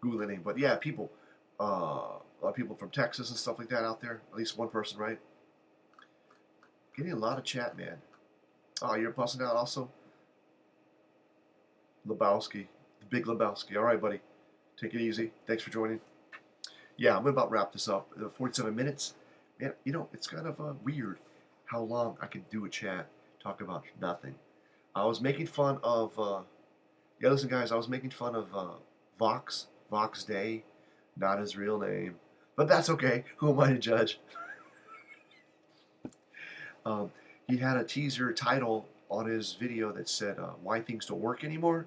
Google that name. But yeah, people. A lot of people from Texas and stuff like that out there. At least one person, right? Getting a lot of chat, man. Oh, you're busting out also? Lebowski. The big Lebowski. All right, buddy. Take it easy. Thanks for joining. Yeah, I'm about to wrap this up. 47 minutes. Man, it's kind of weird how long I can do a chat, talk about nothing. I was making fun of, yeah, listen, guys, I was making fun of Vox Day, not his real name. But that's okay. Who am I to judge? He had a teaser title on his video that said, Why Things Don't Work Anymore.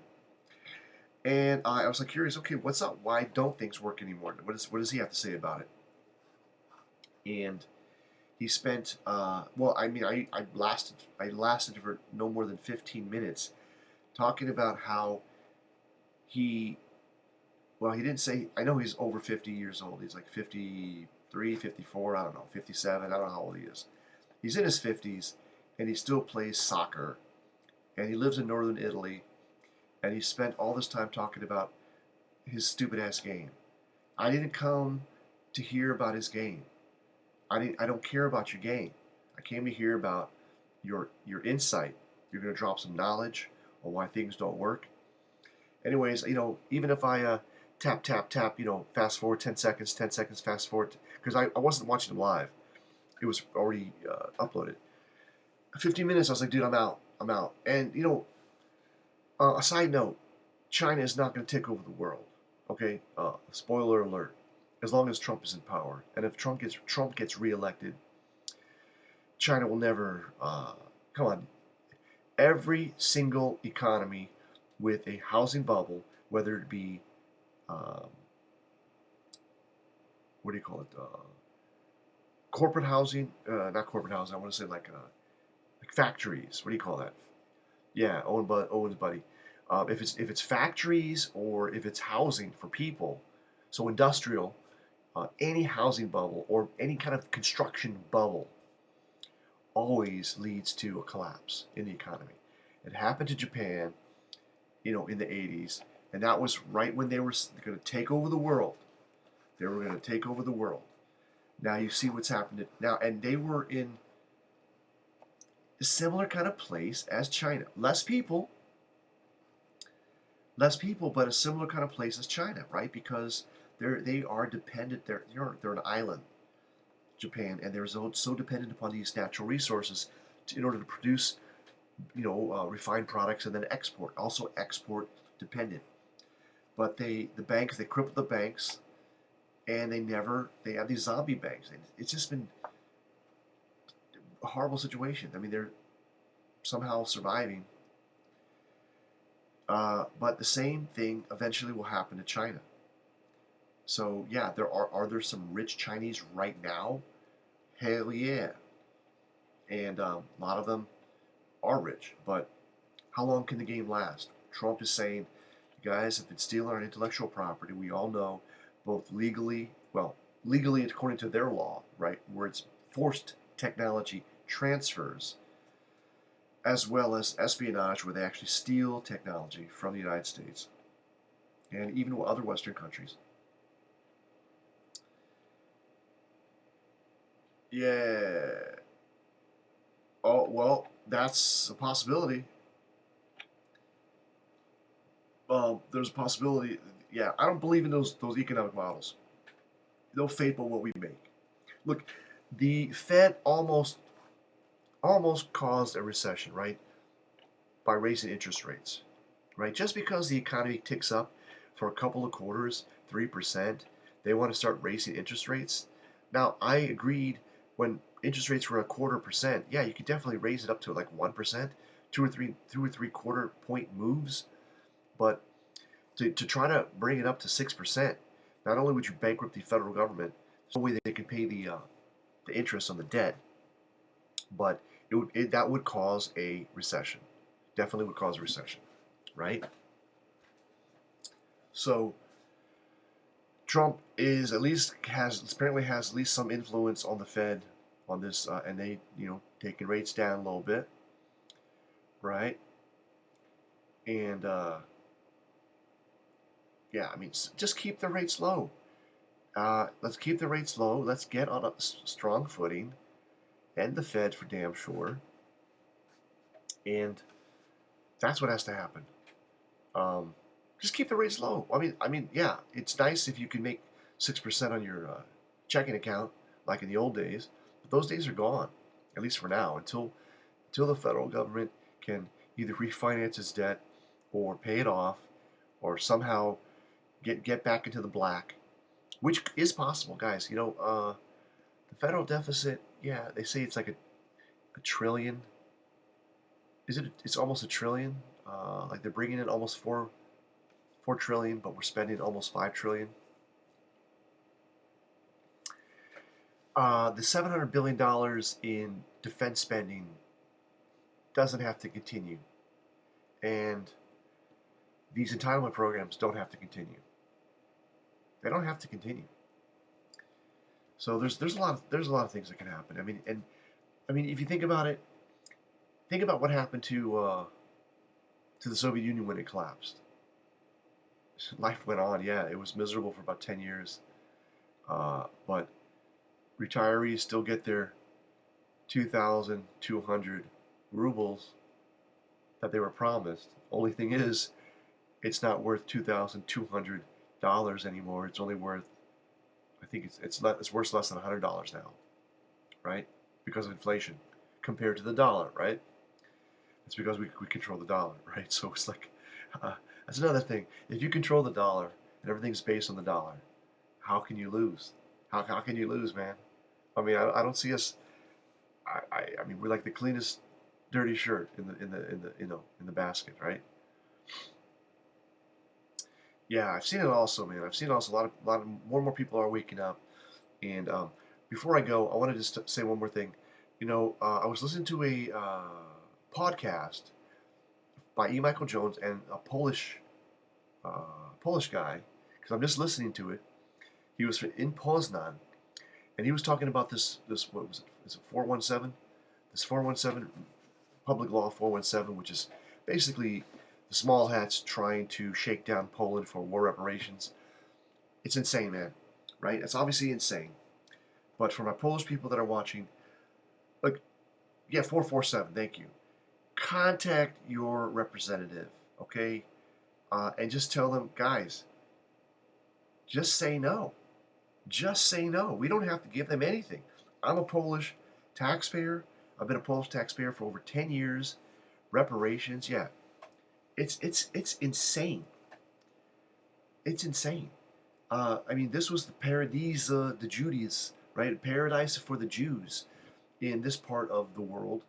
And I was like curious, okay, what's up? Why don't things work anymore? What does he have to say about it? And he spent, well, I mean, I lasted for no more than 15 minutes talking about how he didn't say, I know he's over 50 years old. He's like 53, 54, I don't know, 57, I don't know how old he is. He's in his 50s, and he still plays soccer, and he lives in northern Italy, and he spent all this time talking about his stupid-ass game. I didn't come to hear about his game. I don't care about your game. I came to hear about your insight. You're going to drop some knowledge on why things don't work. Anyways, even if I tap, fast forward 10 seconds, fast forward, because I wasn't watching him live. It was already uploaded. 15 minutes, I was like, dude, I'm out. And, a side note, China is not going to take over the world. Okay? Spoiler alert. As long as Trump is in power. And if Trump gets reelected, China will never, come on. Every single economy with a housing bubble, whether it be, what do you call it? Corporate housing, not corporate housing, I want to say like factories. What do you call that? Yeah, Owen's buddy. If it's factories or if it's housing for people, so industrial, any housing bubble or any kind of construction bubble always leads to a collapse in the economy. It happened to Japan, in the 80s, and that was right when they were going to take over the world. They were going to take over the world. Now you see what's happened now, and they were in a similar kind of place as China. Less people, but a similar kind of place as China, right? Because they are dependent. They're an island, Japan, and they're so dependent upon these natural resources in order to produce, refined products and then export. Also export dependent. But the banks, they crippled the banks, and they have these zombie banks. It's just been a horrible situation. I mean, they're somehow surviving. But the same thing eventually will happen to China. So yeah, are there some rich Chinese right now? Hell yeah. And a lot of them are rich. But how long can the game last? Trump is saying, you guys have been stealing our intellectual property. We all know, both legally according to their law, right, where it's forced technology transfers, as well as espionage, where they actually steal technology from the United States and even other Western countries. Yeah. Oh, well, that's a possibility. There's a possibility. Yeah, I don't believe in those economic models. no fate but what we make. Look, the Fed almost caused a recession, right? By raising interest rates, right? Just because the economy ticks up for a couple of quarters, 3%, they want to start raising interest rates. Now, I agreed when interest rates were a 1/4%. Yeah, you could definitely raise it up to like 1%, two or three quarter point moves. But to try to bring it up to 6%, not only would you bankrupt the federal government, there's no way they can pay the interest on the debt, but that would cause a recession. Definitely would cause a recession, right? So Trump is apparently has at least some influence on the Fed on this, and they taking rates down a little bit, right? And yeah, I mean, just keep the rates low. Let's keep the rates low. Let's get on a strong footing, and the Fed for damn sure. And that's what has to happen. Just keep the rates low. I mean, yeah, it's nice if you can make 6% on your checking account like in the old days, but those days are gone, at least for now, until the federal government can either refinance its debt or pay it off, or somehow get back into the black, which is possible, guys. The federal deficit, yeah, they say it's like a trillion. It's almost a trillion. Like they're bringing in almost 4 trillion, but we're spending almost 5 trillion. The $700 billion in defense spending doesn't have to continue, and these entitlement programs don't have to continue. They don't have to continue. So there's a lot of things that can happen. I mean, if you think about it, think about what happened to the Soviet Union when it collapsed. Life went on. Yeah, it was miserable for about 10 years, but retirees still get their 2,200 rubles that they were promised. Only thing is, it's not worth $2,200 anymore. It's only worth, I think it's worth less than $100 now, right? Because of inflation compared to the dollar, right? It's because we control the dollar, right? So it's like, that's another thing. If you control the dollar and everything's based on the dollar, how can you lose? How can you lose, man? I mean, I don't see us. I mean, we're like the cleanest dirty shirt in the basket, right? Yeah, I've seen it also, man. I've seen it also. A lot of more and more people are waking up. And before I go, I want to just say one more thing. I was listening to a podcast by E. Michael Jones and a Polish guy, because I'm just listening to it. He was in Poznan, and he was talking about this what was it? Is it 417? This 417 public law 417, which is basically the small hats trying to shake down Poland for war reparations. It's insane, man. Right? It's obviously insane. But for my Polish people that are watching, like, yeah, 447. Thank you. Contact your representative, okay? And just tell them, guys, just say no. Just say no. We don't have to give them anything. I'm a Polish taxpayer. I've been a Polish taxpayer for over 10 years. Reparations, yeah. It's insane. It's insane. I mean, this was the paradise de Judaeus, right? Paradise for the Jews in this part of the world.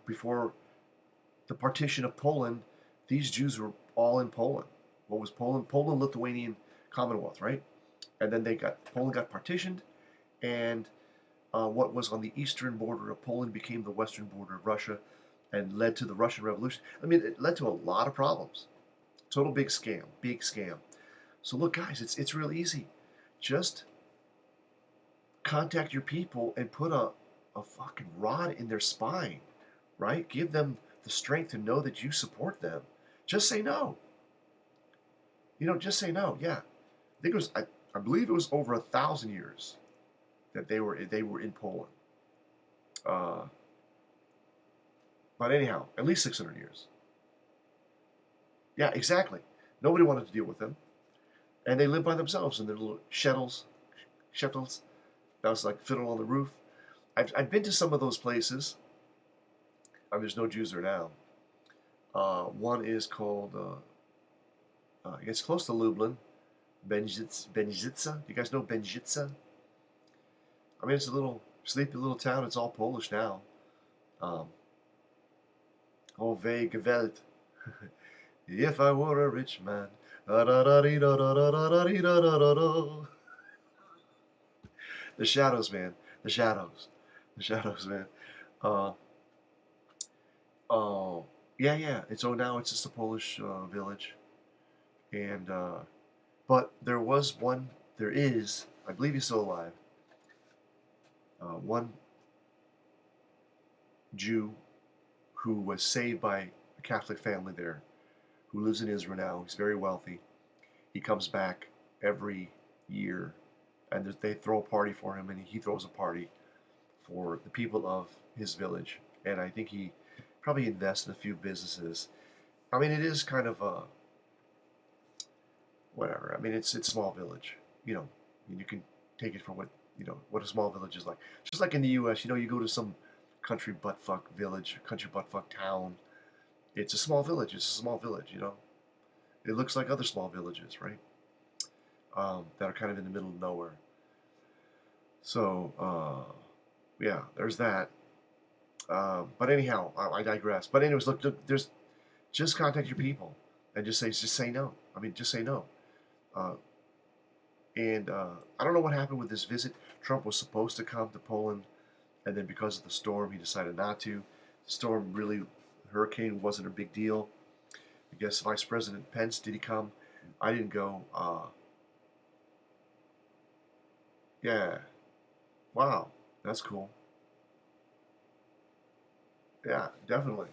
Before the partition of Poland, these Jews were all in Poland. What was Poland? Poland-Lithuanian Commonwealth, right? And then Poland got partitioned, and what was on the eastern border of Poland became the western border of Russia, and led to the Russian Revolution. I mean, it led to a lot of problems. Total big scam, big scam. So look, guys, it's real easy. Just contact your people and put a fucking rod in their spine, right? Give them the strength to know that you support them. Just say no. Just say no. Yeah, I think it was. I believe it was over 1,000 years that they were in Poland. But anyhow, at least 600 years. Yeah, exactly. Nobody wanted to deal with them, and they lived by themselves in their little shuttles, shekels. That was like fiddle on the roof. I've been to some of those places. I mean, there's no Jews there now. One is called, it's close to Lublin, Benjitsa. You guys know Benjitsa? I mean, it's a little sleepy little town. It's all Polish now. Oh, weh Gewalt. If I were a rich man. The shadows, man. The shadows. The shadows, man. Uh, oh, yeah. And so now it's just a Polish village. And, but there is, I believe he's still alive, one Jew who was saved by a Catholic family there, who lives in Israel now. He's very wealthy. He comes back every year, and they throw a party for him, and he throws a party for the people of his village. And I think he probably invests in a few businesses. I mean, it is kind of a whatever. I mean, it's a small village. You know, I mean, you can take it for what a small village is like. Just like in the U.S., you go to some country buttfuck village, country buttfuck town. It's a small village. It's a small village. It looks like other small villages, right? That are kind of in the middle of nowhere. So, yeah, there's that. But anyhow, I digress. But anyways, look, just contact your people and just say no. I mean, just say no. And I don't know what happened with this visit. Trump was supposed to come to Poland, and then because of the storm, he decided not to. The storm hurricane wasn't a big deal. I guess Vice President Pence, did he come? I didn't go. Yeah. Wow, that's cool. Yeah, definitely.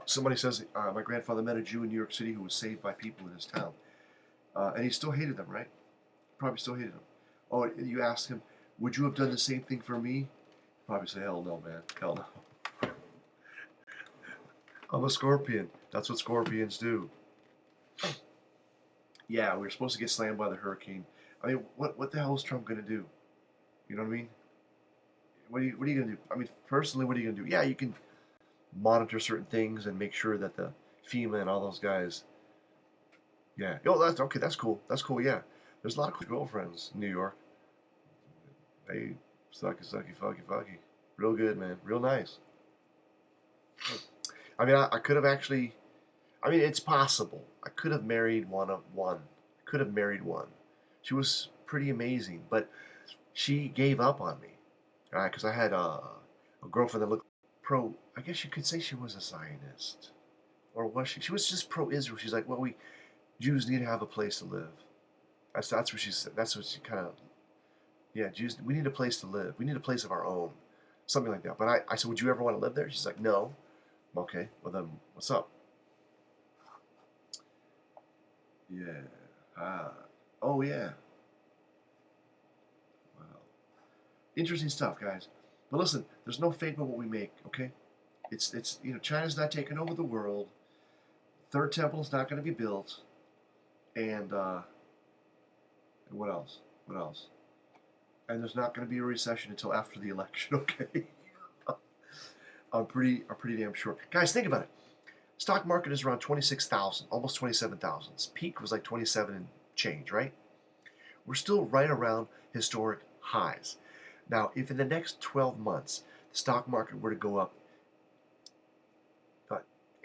Somebody says, my grandfather met a Jew in New York City who was saved by people in his town. And he still hated them, right? Probably still hated them. Oh, you asked him, would you have done the same thing for me? Probably say, hell no, man. Hell no. I'm a scorpion. That's what scorpions do. Yeah, we were supposed to get slammed by the hurricane. I mean, what the hell is Trump going to do? You know what I mean? What are you going to do? I mean, personally, what are you going to do? Yeah, you can monitor certain things and make sure that the FEMA and all those guys. Yeah. Oh, that's okay. That's cool. That's cool. Yeah. There's a lot of cool girlfriends in New York. They sucky, fucky. Real good, man. Real nice. I mean, I could have actually. I mean, it's possible. I could have married one. Could have married one. She was pretty amazing, but she gave up on me. All right, because I had a girlfriend that looked pro. I guess you could say she was a Zionist, or was she? She was just pro-Israel. She's like, well, we Jews need to have a place to live. That's what she said. That's what she kind of. Yeah, Jews. We need a place to live. We need a place of our own, something like that. But I said, would you ever want to live there? She's like, no. Okay, well then, what's up? Yeah. Oh yeah. Wow. Interesting stuff, guys. But listen, there's no fate but what we make. Okay. It's China's not taking over the world. Third temple's not going to be built. And what else? What else? And there's not going to be a recession until after the election. Okay. I'm pretty damn sure. Guys, think about it. Stock market is around 26,000, almost 27,000. Its peak was like 27 and change, right? We're still right around historic highs. Now, if in the next 12 months the stock market were to go up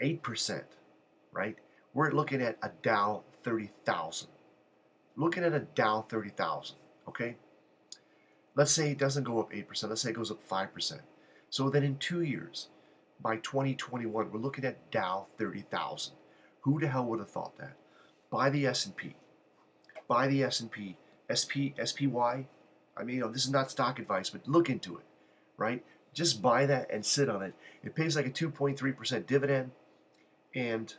8%, right? We're looking at a Dow 30,000. Looking at a Dow 30,000, okay? Let's say it doesn't go up 8%. Let's say it goes up 5%. So then in 2 years, by 2021, we're looking at Dow 30,000. Who the hell would have thought that? Buy the S&P. Buy the S&P. SPY. I mean, this is not stock advice, but look into it, right? Just buy that and sit on it. It pays like a 2.3% dividend, and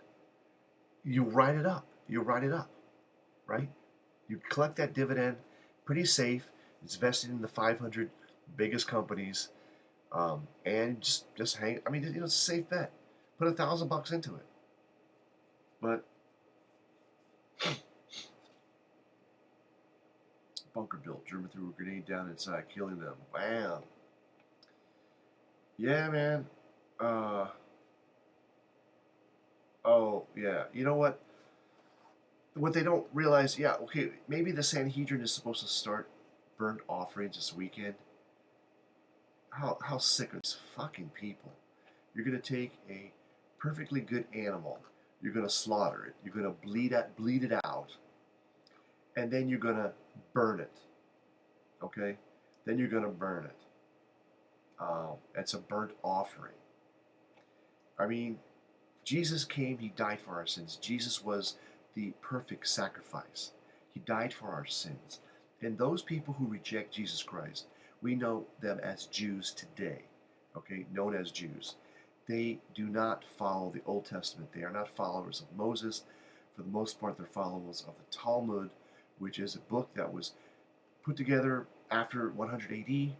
you write it up. You write it up, right? You collect that dividend, pretty safe. It's vested in the 500 biggest companies, and just hang. I mean, it's a safe bet. Put $1,000 into it, but bunker built. German threw a grenade down inside, killing them. Wow. Yeah, man. Oh, yeah. You know what? What they don't realize, yeah, okay, maybe the Sanhedrin is supposed to start burnt offerings this weekend. How sick are these fucking people? You're gonna take a perfectly good animal, you're gonna slaughter it, you're gonna bleed it out, and then you're gonna burn it. Okay? Then you're gonna burn it. It's a burnt offering. I mean, Jesus came, he died for our sins. Jesus was the perfect sacrifice. He died for our sins. And those people who reject Jesus Christ, we know them as Jews today, okay, known as Jews. They do not follow the Old Testament. They are not followers of Moses. For the most part, they're followers of the Talmud, which is a book that was put together after 100 AD.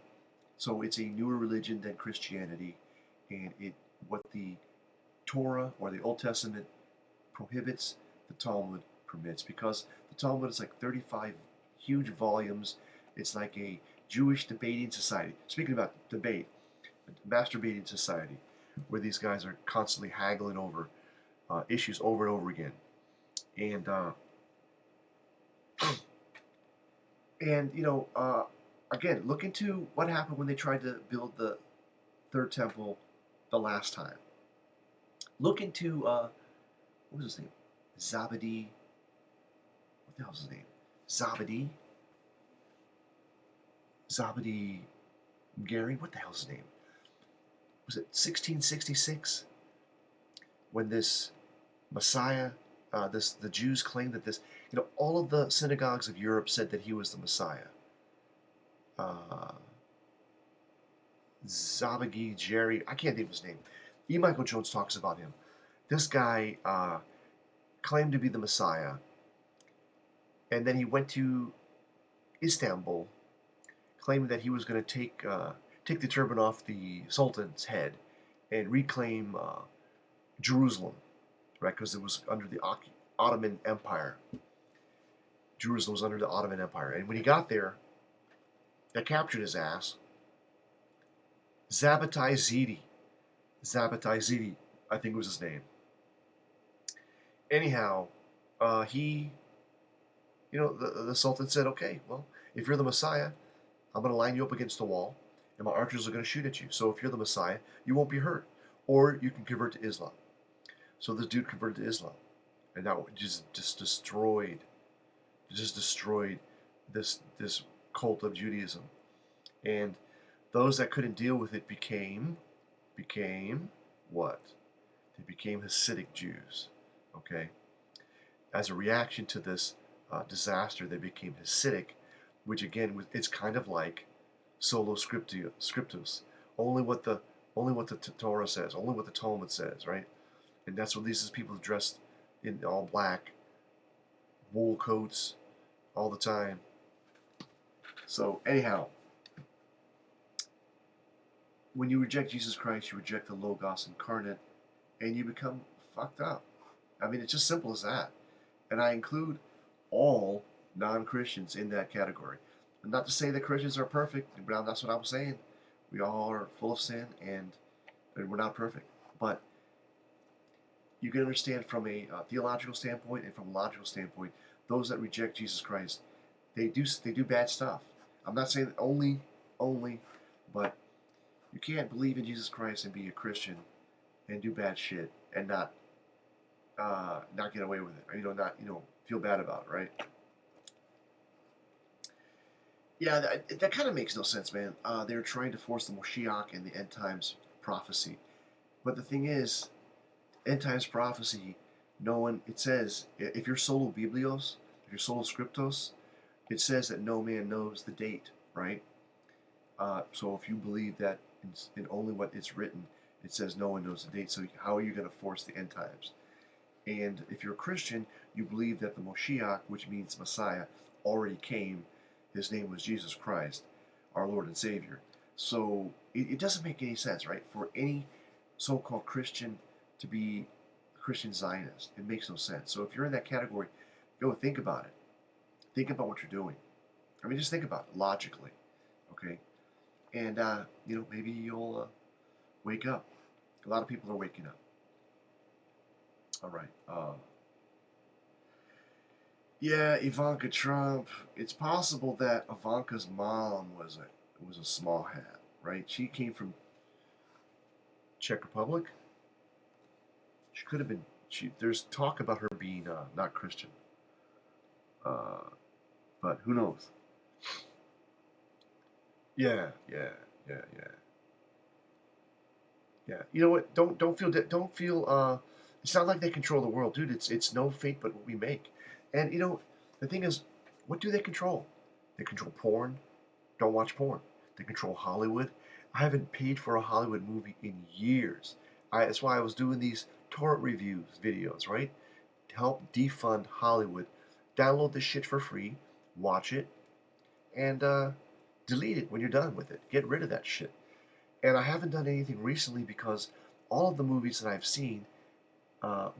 So it's a newer religion than Christianity. And what the Torah or the Old Testament prohibits, the Talmud permits, because the Talmud is like 35 huge volumes. It's like a Jewish debating society. Speaking about debate, a masturbating society, where these guys are constantly haggling over issues over and over again. And again, look into what happened when they tried to build the third temple the last time. Look into what was his name? Zabadi. What the hell's his name? Zabadi Gary. What the hell's his name? Was it 1666 when this Messiah? The Jews claimed that this. All of the synagogues of Europe said that he was the Messiah. Zabadi Jerry. I can't think of his name. E. Michael Jones talks about him. This guy claimed to be the Messiah, and then he went to Istanbul, claiming that he was going to take the turban off the Sultan's head and reclaim Jerusalem, right? Because it was under the Ottoman Empire. Jerusalem was under the Ottoman Empire, and when he got there, they captured his ass. Zabbatai Zedi, I think was his name. Anyhow, the Sultan said, okay, well, if you're the Messiah, I'm going to line you up against the wall, and my archers are going to shoot at you. So if you're the Messiah, you won't be hurt. Or you can convert to Islam. So this dude converted to Islam. And that just destroyed this cult of Judaism. And those that couldn't deal with it became what? They became Hasidic Jews. Okay? As a reaction to this disaster, they became Hasidic, which again, it's kind of like solo scriptus. Only what the Torah says, only what the Talmud says, right? And that's what these people dressed in all black, wool coats, all the time. So anyhow, when you reject Jesus Christ, you reject the Logos incarnate, and you become fucked up. I mean, it's just simple as that. And I include all non-Christians in that category. And not to say that Christians are perfect, but that's what I'm saying. We all are full of sin, and we're not perfect. But you can understand from a theological standpoint and from a logical standpoint, those that reject Jesus Christ, they do bad stuff. I'm not saying that only, but you can't believe in Jesus Christ and be a Christian and do bad shit and not get away with it, or not feel bad about it, right? Yeah, that kind of makes no sense, man. They're trying to force the Moshiach and the end times prophecy, but the thing is, end times prophecy, it says, if you're solo biblios, if you're solo scriptos, it says that no man knows the date, right? So if you believe that in only what it's written, it says no one knows the date, so how are you going to force the end times? And if you're a Christian, you believe that the Moshiach, which means Messiah, already came. His name was Jesus Christ, our Lord and Savior. So it doesn't make any sense, right? For any so-called Christian to be a Christian Zionist. It makes no sense. So if you're in that category, go think about it. Think about what you're doing. I mean, just think about it logically, okay? And you know, maybe you'll wake up. A lot of people are waking up. All right. Yeah, Ivanka Trump. It's possible that Ivanka's mom was a small hat, right? She came from Czech Republic. She could have been. There's talk about her being not Christian, uh, but who knows? Yeah, yeah, yeah, yeah, yeah. You know what? Don't feel. It's not like they control the world, dude. It's no fate but what we make. And you know, the thing is, what do they control? They control porn. Don't watch porn. They control Hollywood. I haven't paid for a Hollywood movie in years. That's why I was doing these torrent reviews videos, right? To help defund Hollywood. Download this shit for free, watch it, and delete it when you're done with it. Get rid of that shit. And I haven't done anything recently because all of the movies that I've seen,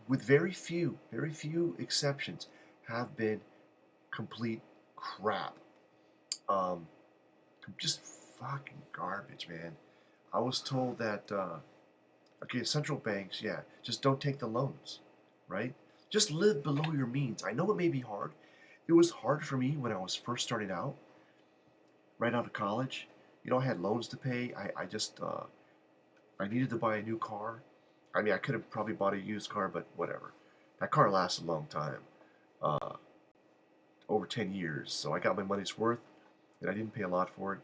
with very few exceptions, have been complete crap. Um, just fucking garbage, man. I was told that, okay, central banks, yeah, just don't take the loans, right? Just live below your means. I know it may be hard. It was hard for me when I was first starting out, right out of college. You know, I had loans to pay. I just, I needed to buy a new car. I mean, I could have probably bought a used car, but whatever. That car lasted a long time, uh, over 10 years. So I got my money's worth, and I didn't pay a lot for it.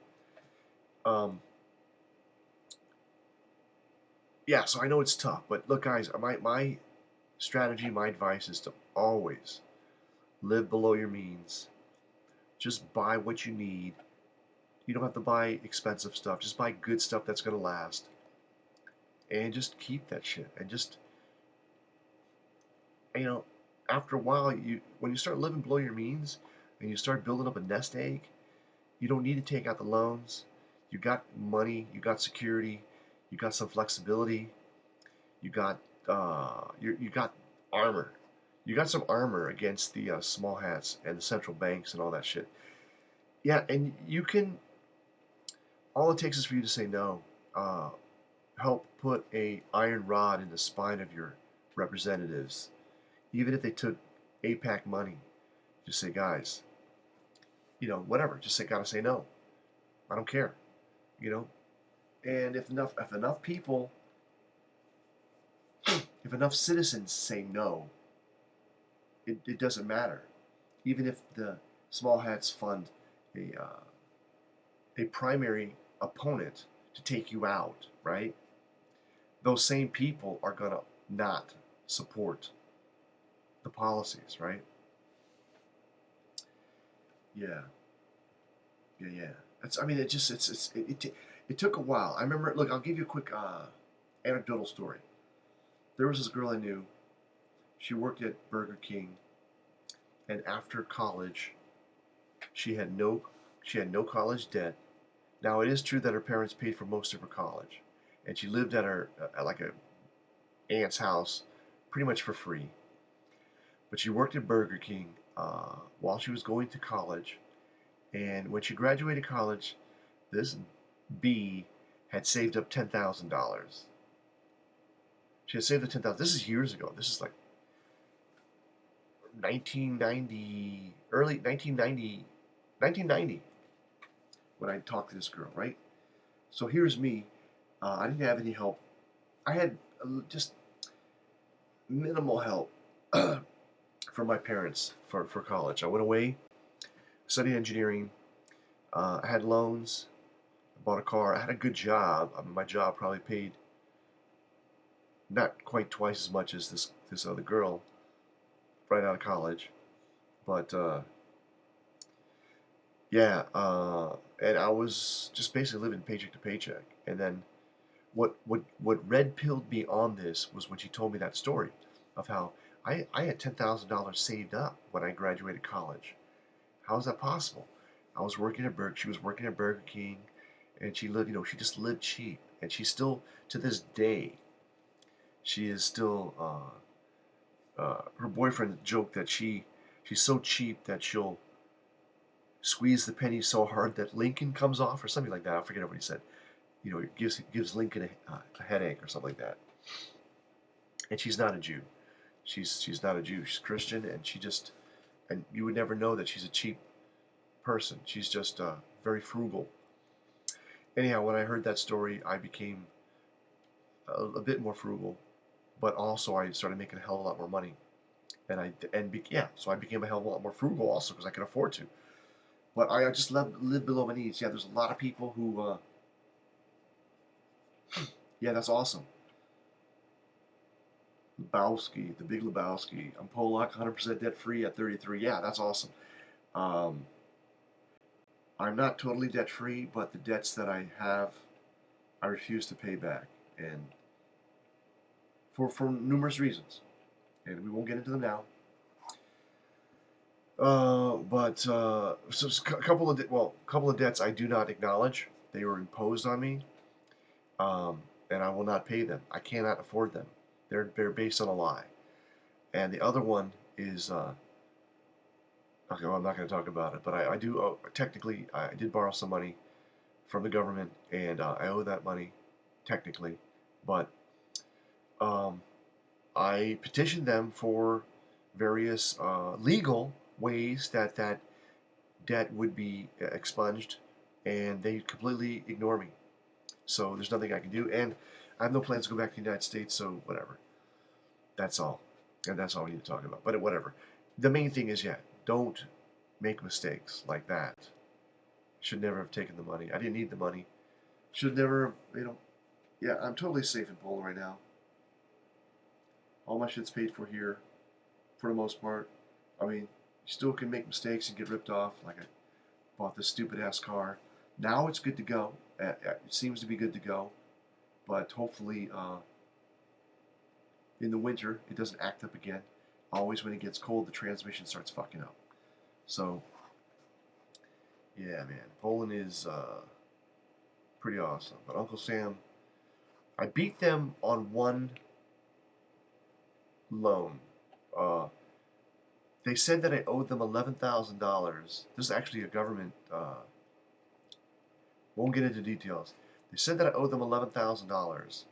Um, yeah, so I know it's tough, but look, guys, my strategy, my advice is to always live below your means. Just buy what you need. You don't have to buy expensive stuff. Just buy good stuff that's going to last. And just keep that shit. And just, you know, after a while, when you start living below your means and you start building up a nest egg, you don't need to take out the loans. You got money, you got security, you got some flexibility, you got you got armor. You got some armor against the small hats and the central banks and all that shit. Yeah, and you can. All it takes is for you to say no. Uh, Help put a iron rod in the spine of your representatives, even if they took APAC money. Just say, guys, you know, whatever. Just say, gotta say no. I don't care. You know, and if enough people, if enough citizens say no, it doesn't matter. Even if the small hats fund a primary opponent to take you out, right? Those same people are gonna not support the policies, right? Yeah, yeah, yeah. I mean, it just it took a while. I remember. Look, I'll give you a quick anecdotal story. There was this girl I knew. She worked at Burger King, and after college, she had no she had no college debt. Now it is true that her parents paid for most of her college, and she lived at her at like a aunt's house, pretty much for free. But she worked at Burger King while she was going to college, and when she graduated college, this B had saved up $10,000. She had saved the 10,000. This is years ago. This is like 1990, early 1990, 1990, when I talked to this girl, right? So here's me. I didn't have any help. I had just minimal help from my parents for college. I went away, studied engineering. I had loans. I bought a car. I had a good job. I mean, my job probably paid not quite twice as much as this other girl right out of college, but yeah, and I was just basically living paycheck to paycheck. And then what red pilled me on this was when she told me that story of how I had $10,000 saved up when I graduated college. How is that possible? She was working at Burger King, and she lived, you know, she just lived cheap, and she still, to this day, she is still, her boyfriend joked that she's so cheap that squeeze the penny so hard that Lincoln comes off, or something like that. I forget what he said. You know, it gives Lincoln a headache or something like that. And she's not a Jew. She's not a Jew. She's Christian, and and you would never know that she's a cheap person. She's just very frugal. Anyhow, when I heard that story, I became a bit more frugal, but also I started making a hell of a lot more money, so I became a hell of a lot more frugal also because I could afford to. But I just live below my needs. Yeah, there's a lot of people who, yeah, that's awesome. Lebowski, the Big Lebowski. I'm Polak, 100% debt free at 33. Yeah, that's awesome. Um, I'm not totally debt free, but the debts that I have, I refuse to pay back, and for numerous reasons, and we won't get into them now. So a couple of debts I do not acknowledge. They were imposed on me, and I will not pay them. I cannot afford them. They're based on a lie. And the other one is okay. Well, I'm not going to talk about it, but I do technically I did borrow some money from the government, and I owe that money technically, but um, I petitioned them for various legal ways that debt would be expunged, and they completely ignore me. So there's nothing I can do, and I have no plans to go back to the United States. So whatever. That's all, and that's all we need to talk about. But whatever. The main thing is, yeah, don't make mistakes like that. Should never have taken the money. I didn't need the money. Should never, Yeah, I'm totally safe in Poland right now. All my shit's paid for here, for the most part. I mean, you still can make mistakes and get ripped off. Like I bought this stupid ass car. Now it's good to go. It seems to be good to go, but hopefully, in the winter it doesn't act up again. Always when it gets cold, the transmission starts fucking up. So, yeah, man, Poland is pretty awesome. But Uncle Sam, I beat them on one loan. Uh, they said that I owed them $11,000. This is actually a government. Won't get into details. They said that I owed them $11,000.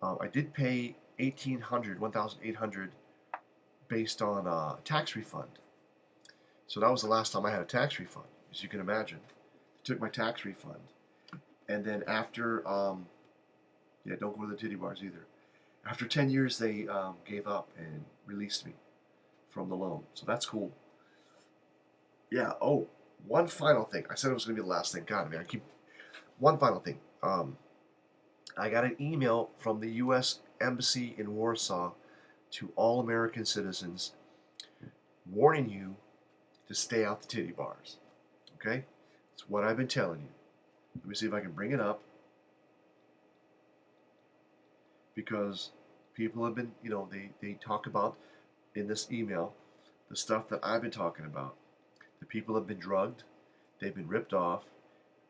I did pay $1,800 based on a tax refund. So that was the last time I had a tax refund, as you can imagine. They took my tax refund, and then after, yeah, don't go to the titty bars either. After 10 years, they gave up and released me from the loan. So that's cool. Yeah. Oh, one final thing. I said it was going to be the last thing. God, man, One final thing. I got an email from the U.S. Embassy in Warsaw to all American citizens warning you to stay out the titty bars. Okay? That's what I've been telling you. Let me see if I can bring it up. Because people have been, they talk about in this email the stuff that I've been talking about. The people have been drugged, they've been ripped off,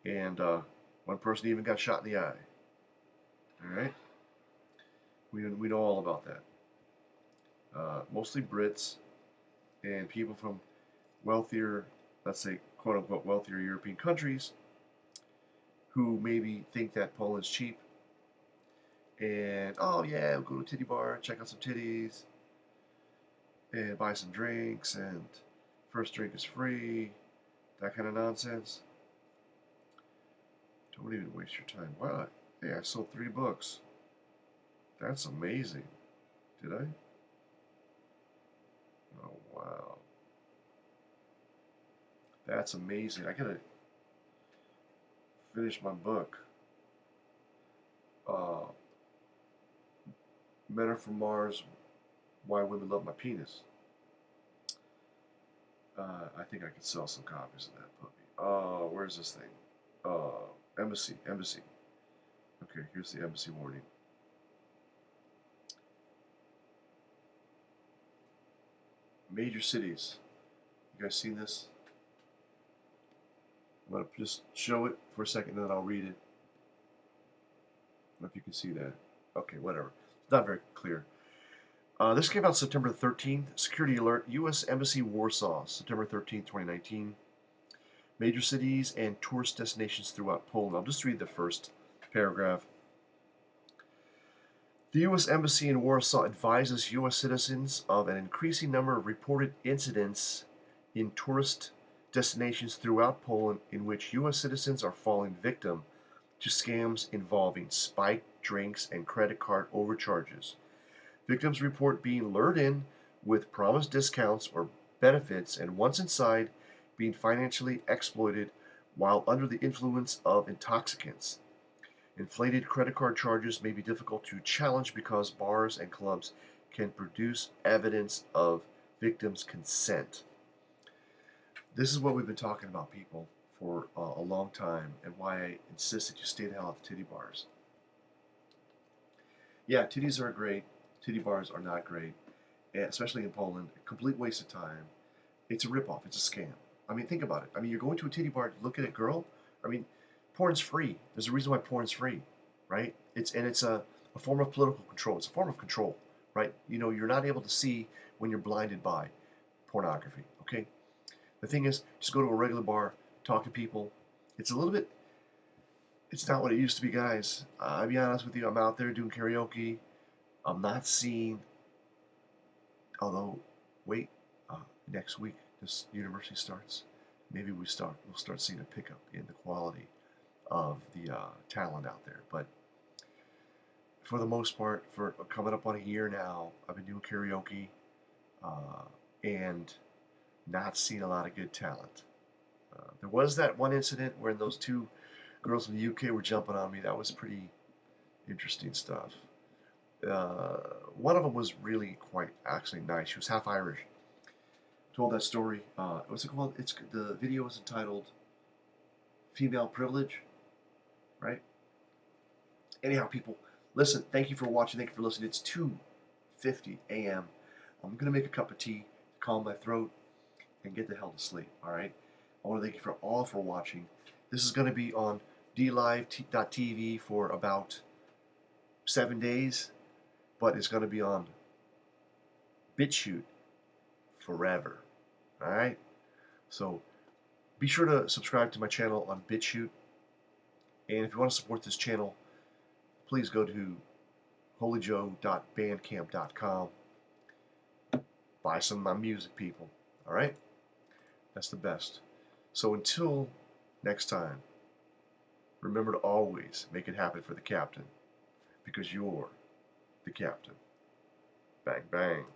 and one person even got shot in the eye. All right? We know all about that. Mostly Brits and people from wealthier, let's say, quote unquote, wealthier European countries who maybe think that Poland's cheap. And, oh yeah, we'll go to a titty bar, check out some titties, and buy some drinks, and first drink is free, that kind of nonsense. Don't even waste your time. Wow, hey, I sold 3 books. That's amazing. Did I? Oh, wow. That's amazing. I gotta finish my book. Men Are From Mars, Why Women Love My Penis. I think I could sell some copies of that puppy. Where's this thing? Embassy. Okay, here's the embassy warning. Major cities. You guys seen this? I'm going to just show it for a second, and then I'll read it. I don't know if you can see that. Okay, whatever. It's not very clear. This came out September 13th. Security alert. U.S. Embassy, Warsaw, September 13th, 2019. major cities and tourist destinations throughout Poland. I'll just read the first paragraph. The U.S. Embassy in Warsaw advises U.S. citizens of an increasing number of reported incidents in tourist destinations throughout Poland in which U.S. citizens are falling victim to scams involving spiked drinks and credit card overcharges. Victims report being lured in with promised discounts or benefits, and once inside, being financially exploited while under the influence of intoxicants. Inflated credit card charges may be difficult to challenge because bars and clubs can produce evidence of victims' consent. This is what we've been talking about, people, for a long time, and why I insist that you stay the hell off titty bars. Yeah, titties are great. Titty bars are not great, especially in Poland. A complete waste of time. It's a ripoff. It's a scam. I mean, think about it. I mean, you're going to a titty bar to look at a girl. I mean, porn's free. There's a reason why porn's free, right? It's a form of political control. It's a form of control, right? You know, you're not able to see when you're blinded by pornography, okay? The thing is, just go to a regular bar, talk to people. It's a little bit, it's not what it used to be, guys. I'll be honest with you, I'm out there doing karaoke. I'm not seeing, although, wait, next week this university starts. Maybe we'll start seeing a pickup in the quality of the talent out there. But for the most part, for coming up on a year now, I've been doing karaoke and not seeing a lot of good talent. There was that one incident where those two girls from the UK were jumping on me. That was pretty interesting stuff. One of them was really quite actually nice. She was half Irish. Told that story. What's it called? The video was entitled "Female Privilege," right? Anyhow, people, listen. Thank you for watching. Thank you for listening. It's 2:50 a.m. I'm gonna make a cup of tea, calm my throat, and get the hell to sleep. All right. I want to thank you all for watching. This is going to be on dlive.tv for about 7 days, but it's going to be on BitChute forever. All right. So be sure to subscribe to my channel on BitChute, and if you want to support this channel, please go to holyjoe.bandcamp.com. Buy some of my music, people. All right. That's the best. So until next time, remember to always make it happen for the captain, because you're the captain. Bang, bang.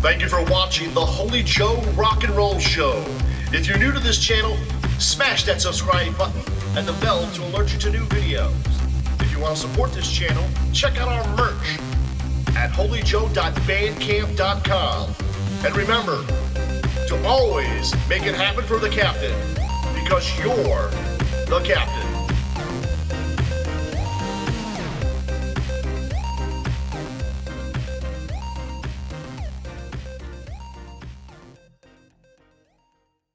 Thank you for watching the Holy Joe Rock and Roll Show. If you're new to this channel, smash that subscribe button and the bell to alert you to new videos. If you want to support this channel, check out our merch at holyjoe.bandcamp.com. And remember to always make it happen for the captain, because you're the captain.